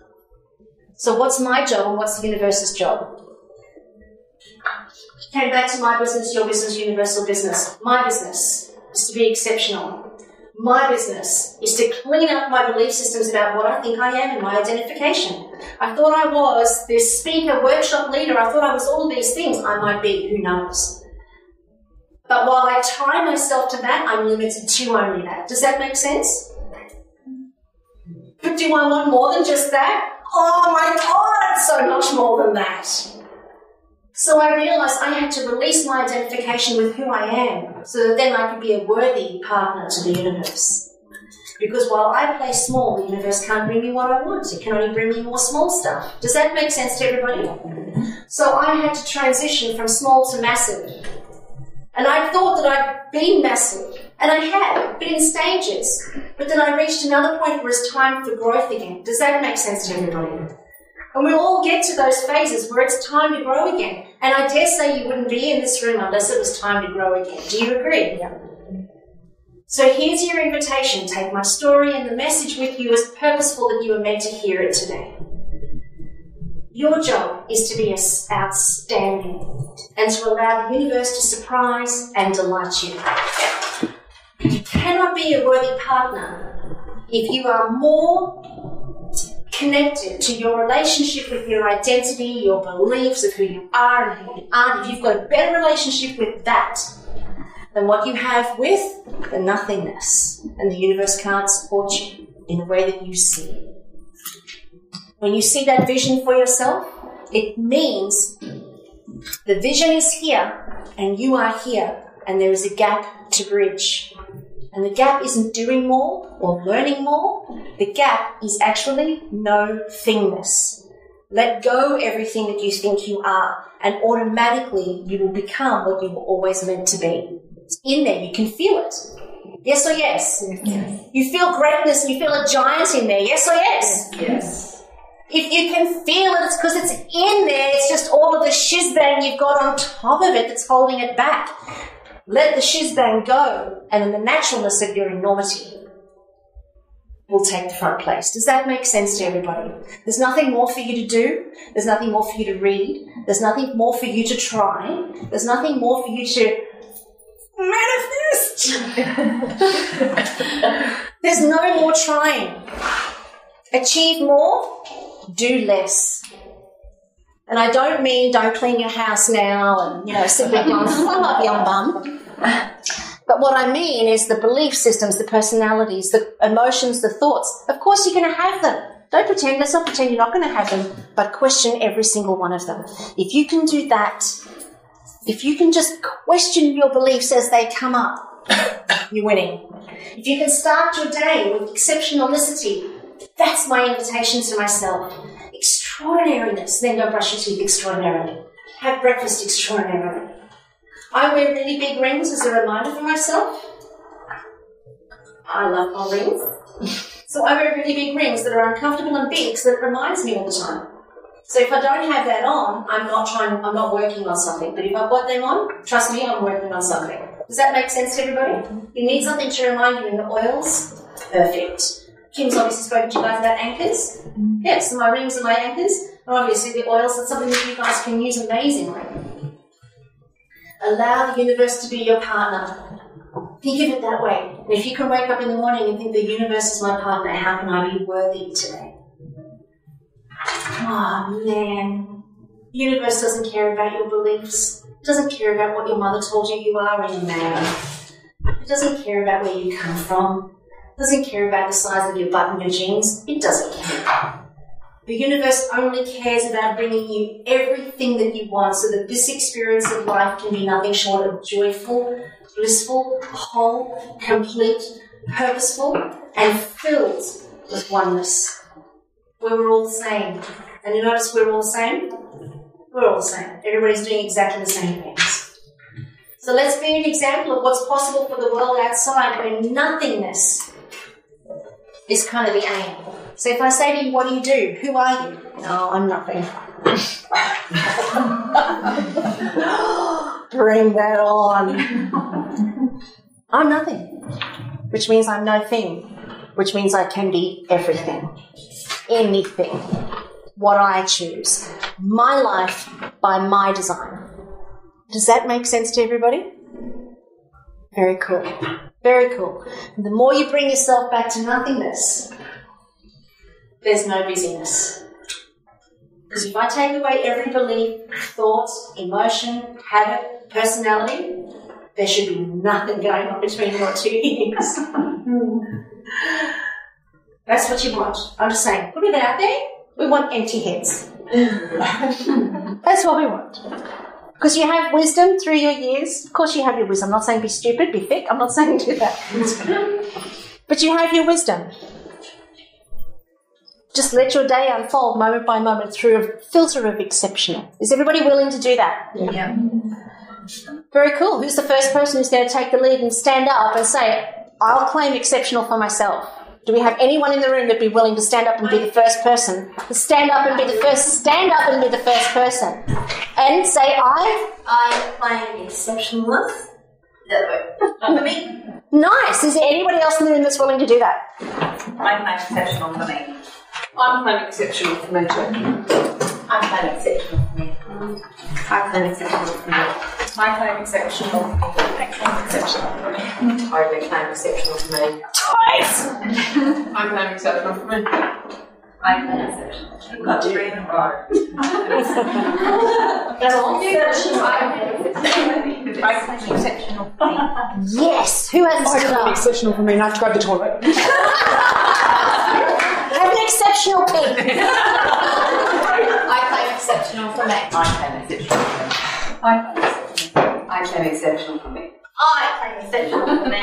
So what's my job and what's the universe's job? Came back to my business, your business, universal business. My business is to be exceptional. My business is to clean up my belief systems about what I think I am and my identification. I thought I was this speaker, workshop leader. I thought I was all these things. I might be, who knows? But while I tie myself to that, I'm limited to only that. Does that make sense? But do I want more than just that? Oh my God, so much more than that. So I realised I had to release my identification with who I am so that then I could be a worthy partner to the universe. Because while I play small, the universe can't bring me what I want. It can only bring me more small stuff. Does that make sense to everybody? So I had to transition from small to massive. And I thought that I'd been massive. And I had, but in stages. But then I reached another point where it's time for growth again. Does that make sense to everybody? And we all get to those phases where it's time to grow again. And I dare say you wouldn't be in this room unless it was time to grow again. Do you agree? Yeah. So here's your invitation. Take my story and the message with you as purposeful that you are meant to hear it today. Your job is to be outstanding and to allow the universe to surprise and delight you. You cannot be a worthy partner if you are more connected to your relationship with your identity, your beliefs of who you are and who you aren't. If you've got a better relationship with that than what you have with the nothingness, and the universe can't support you in the way that you see it. When you see that vision for yourself, it means the vision is here and you are here and there is a gap to bridge. And the gap isn't doing more or learning more. The gap is actually no-thingness. Let go everything that you think you are and automatically you will become what you were always meant to be. It's in there. You can feel it. Yes or yes? Yes. You feel greatness and you feel a giant in there. Yes or yes? Yes. If you can feel it, it's because it's in there. It's just all of the shiz-bang you've got on top of it that's holding it back. Let the shiz-bang go, and then the naturalness of your enormity will take the front place. Does that make sense to everybody? There's nothing more for you to do. There's nothing more for you to read. There's nothing more for you to try. There's nothing more for you to manifest. There's no more trying. Achieve more, do less. And I don't mean don't clean your house now and, sit back on your bum. But what I mean is the belief systems, the personalities, the emotions, the thoughts. Of course you're going to have them. Don't pretend. Let's not pretend you're not going to have them, but question every single one of them. If you can do that, if you can just question your beliefs as they come up, you're winning. If you can start your day with exceptionality, that's my invitation to myself. Extraordinariness. Then go brush your teeth extraordinarily. Have breakfast extraordinarily. I wear really big rings as a reminder for myself. I love my rings. So I wear really big rings that are uncomfortable and big so that it reminds me all the time. So if I don't have that on, I'm not working on something. But if I've got them on, trust me, I'm working on something. Does that make sense to everybody? You need something to remind you in the oils? Perfect. Kim's obviously spoken to you guys about anchors. Yeah, so my rings are my anchors. And obviously the oils are something that you guys can use amazingly. Allow the universe to be your partner. Think of it that way. And if you can wake up in the morning and think the universe is my partner, how can I be worthy today? Oh, man. The universe doesn't care about your beliefs. It doesn't care about what your mother told you are or your man. It doesn't care about where you come from. It doesn't care about the size of your butt and your jeans. It doesn't care. The universe only cares about bringing you everything that you want so that this experience of life can be nothing short of joyful, blissful, whole, complete, purposeful, and filled with oneness. Where we're all the same. And you notice we're all the same? We're all the same. Everybody's doing exactly the same things. So let's be an example of what's possible for the world outside where nothingness is kind of the aim. So if I say to you, what do? Who are you? No, I'm nothing. Bring that on. I'm nothing, which means I'm no thing, which means I can be everything, anything, what I choose, my life by my design. Does that make sense to everybody? Very cool. Very cool. And the more you bring yourself back to nothingness, there's no busyness. Because if I take away every belief, thought, emotion, habit, personality, there should be nothing going on between your two ears. That's what you want. I'm just saying, put it out there. We want empty heads. That's what we want. Because you have wisdom through your years. Of course you have your wisdom. I'm not saying be stupid, be thick. I'm not saying do that. But you have your wisdom. Just let your day unfold moment by moment through a filter of exceptional. Is everybody willing to do that? Yeah. Very cool. Who's the first person who's going to take the lead and stand up and say, I'll claim exceptional for myself? Do we have anyone in the room that'd be willing to stand up and be the first person? Stand up and be the first person. And say, I claim exceptionalness. For me. Nice. Is there anybody else in the room that's willing to do that? I claim exceptional for me. I'm claiming exceptional for me too. I claim exceptional for me. I claim exceptional for me. I claim exceptional. I claim exceptional for me. Totally claim exceptional for me. Twice! I'm claiming exceptional for me. I claim exceptional. You've got 3 in a row. That's all? I claim exceptional for me. Yes! Who hasn't stood up? Exceptional for me, and I have to grab the toilet. Have an exceptional pig. I claim exceptional for me. I claim exceptional for me. I claim exceptional for me. I claim exceptional for me.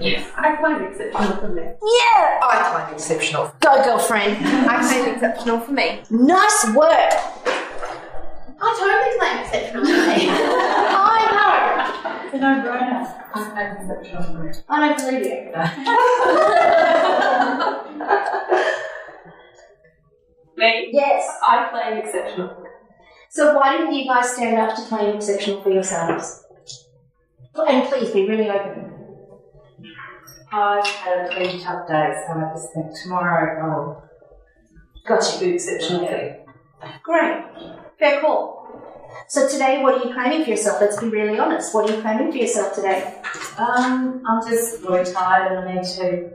Yes. I claim exceptional for me. Yeah! I claim exceptional. Go, girlfriend. I claim exceptional for me. Nice work. I totally claim exceptional for me. I know. It's a no-brainer. I claim exceptional for me. I don't believe you. Me? Yes. I claim exceptional. So why didn't you guys stand up to claim exceptional for yourselves? And please be really open. I've had a really tough day, so I just think tomorrow Gotcha. be exceptional. Great. Fair call. So today, what are you claiming for yourself? Let's be really honest. What are you claiming for yourself today? I'm just really tired and I need to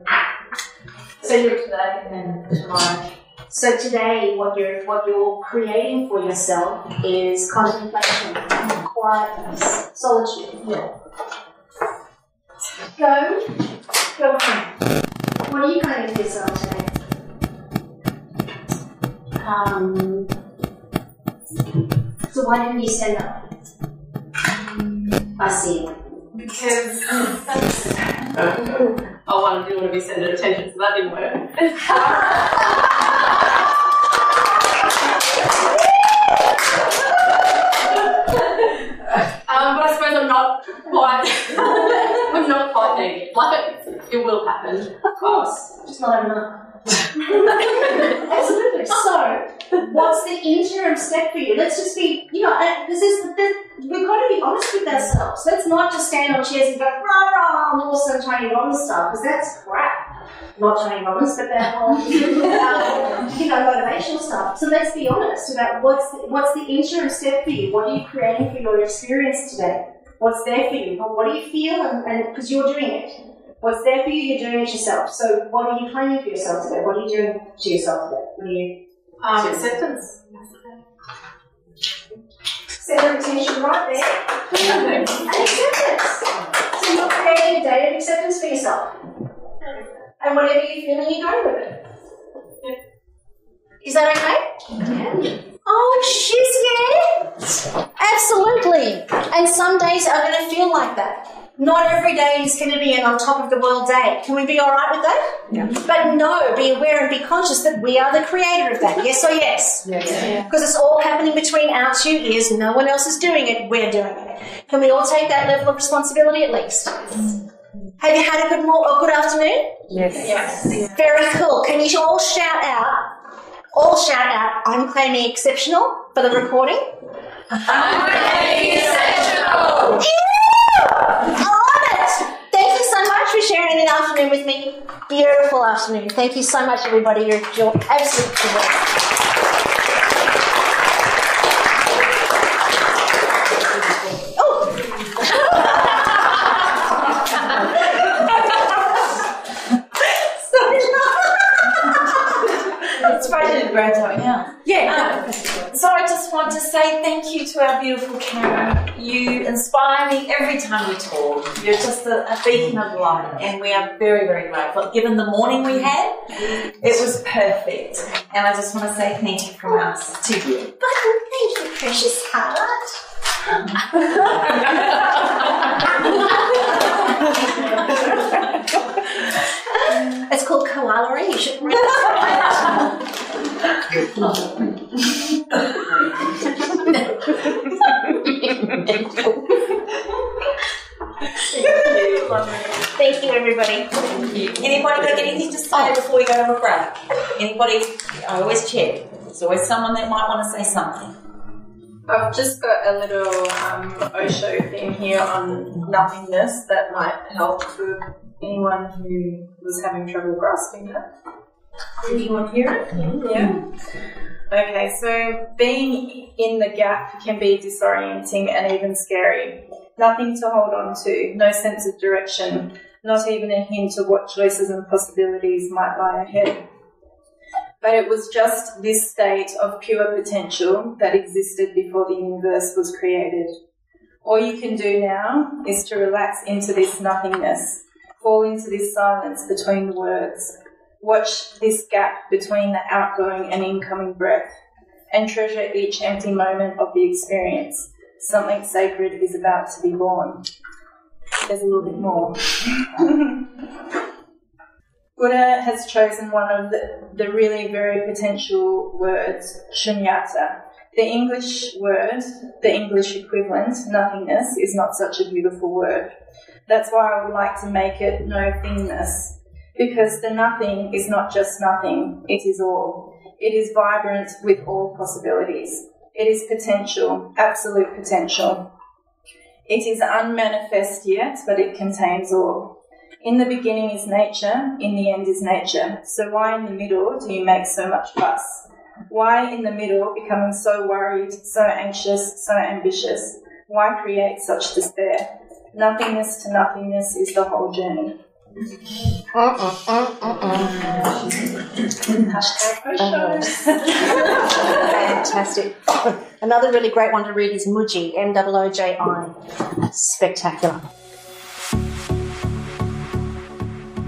sleep today and then tomorrow. So today, what you're creating for yourself is contemplation, quietness, solitude. Yeah. Go. What are you claiming for yourself today? So why didn't you stand up? I see. Because I wanted to be centered attention, so that didn't work. But I suppose I'm not quite there yet. Like, it will happen. Of course. Just not enough. Absolutely. So, What's the interim step for you? Let's just be, we've got to be honest with ourselves. Let's not just stand on chairs and go, rah, rah, I'm awesome Tony Robbins stuff, because that's crap. Not Tony Robbins, but that whole, motivational stuff. So let's be honest about what's the interim step for you? What are you creating for your experience today? What's there for you? What do you feel? And because you're doing it. What's there for you, you're doing it yourself. So what are you claiming for yourself today? What are you doing to yourself today? What are you... acceptance. Set your attention right there. And acceptance. So you're creating a day of acceptance for yourself. And whatever you're feeling, you go with it. Is that okay? Yeah. Oh, shiz, yeah. Absolutely. And some days are going to feel like that. Not every day is going to be an on top of the world day. Can we be all right with that? Yeah. But no, be aware and be conscious that we are the creator of that. Yes or yes? Yes. Because it's all happening between our 2 ears. No one else is doing it. We're doing it. Can we all take that level of responsibility at least? Have you had a good afternoon? Yes. Very cool. Can you all shout out, I'm claiming exceptional for the recording? I'm claiming exceptional! Yeah! I love it! Thank you so much for sharing the afternoon with me. Beautiful afternoon. Thank you so much, everybody. You're absolutely joy. So I just want to say thank you to our beautiful Carren. You inspire me every time we talk. You're just a beacon of light, and we are very, very grateful. Given the morning we had, it was perfect. And I just want to say thank you from us to you. But thank you, precious heart. It's called koala. You should read it. Thank you, everybody. Anybody got anything to say before we go to a break? Anybody? I always check. There's always someone that might want to say something. I've just got a little Osho thing here on nothingness that might help for anyone who was having trouble grasping that. Did you want to hear it? Yeah. Okay, so being in the gap can be disorienting and even scary. Nothing to hold on to, no sense of direction, not even a hint of what choices and possibilities might lie ahead. But it was just this state of pure potential that existed before the universe was created. All you can do now is to relax into this nothingness, fall into this silence between the words, watch this gap between the outgoing and incoming breath, and treasure each empty moment of the experience. Something sacred is about to be born. There's a little bit more. Buddha has chosen one of the really very potential words, shunyata. The English word, the English equivalent, nothingness, is not such a beautiful word. That's why I would like to make it no-thingness, because the nothing is not just nothing, it is all. It is vibrant with all possibilities. It is potential, absolute potential. It is unmanifest yet, but it contains all. In the beginning is nature, in the end is nature. So why in the middle do you make so much fuss? Why in the middle becoming so worried, so anxious, so ambitious? Why create such despair? Nothingness to nothingness is the whole journey. Fantastic. Another really great one to read is Muji, M-O-O-J-I. Spectacular.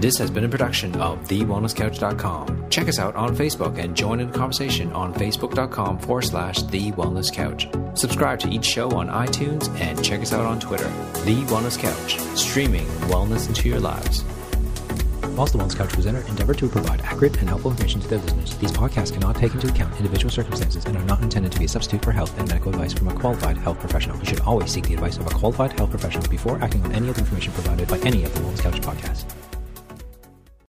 This has been a production of TheWellnessCouch.com. Check us out on Facebook and join in the conversation on Facebook.com/TheWellnessCouch. Subscribe to each show on iTunes and check us out on Twitter. The Wellness Couch, streaming wellness into your lives. Whilst the Wellness Couch presenter endeavor to provide accurate and helpful information to their listeners, these podcasts cannot take into account individual circumstances and are not intended to be a substitute for health and medical advice from a qualified health professional. You should always seek the advice of a qualified health professional before acting on any of the information provided by any of the Wellness Couch podcasts.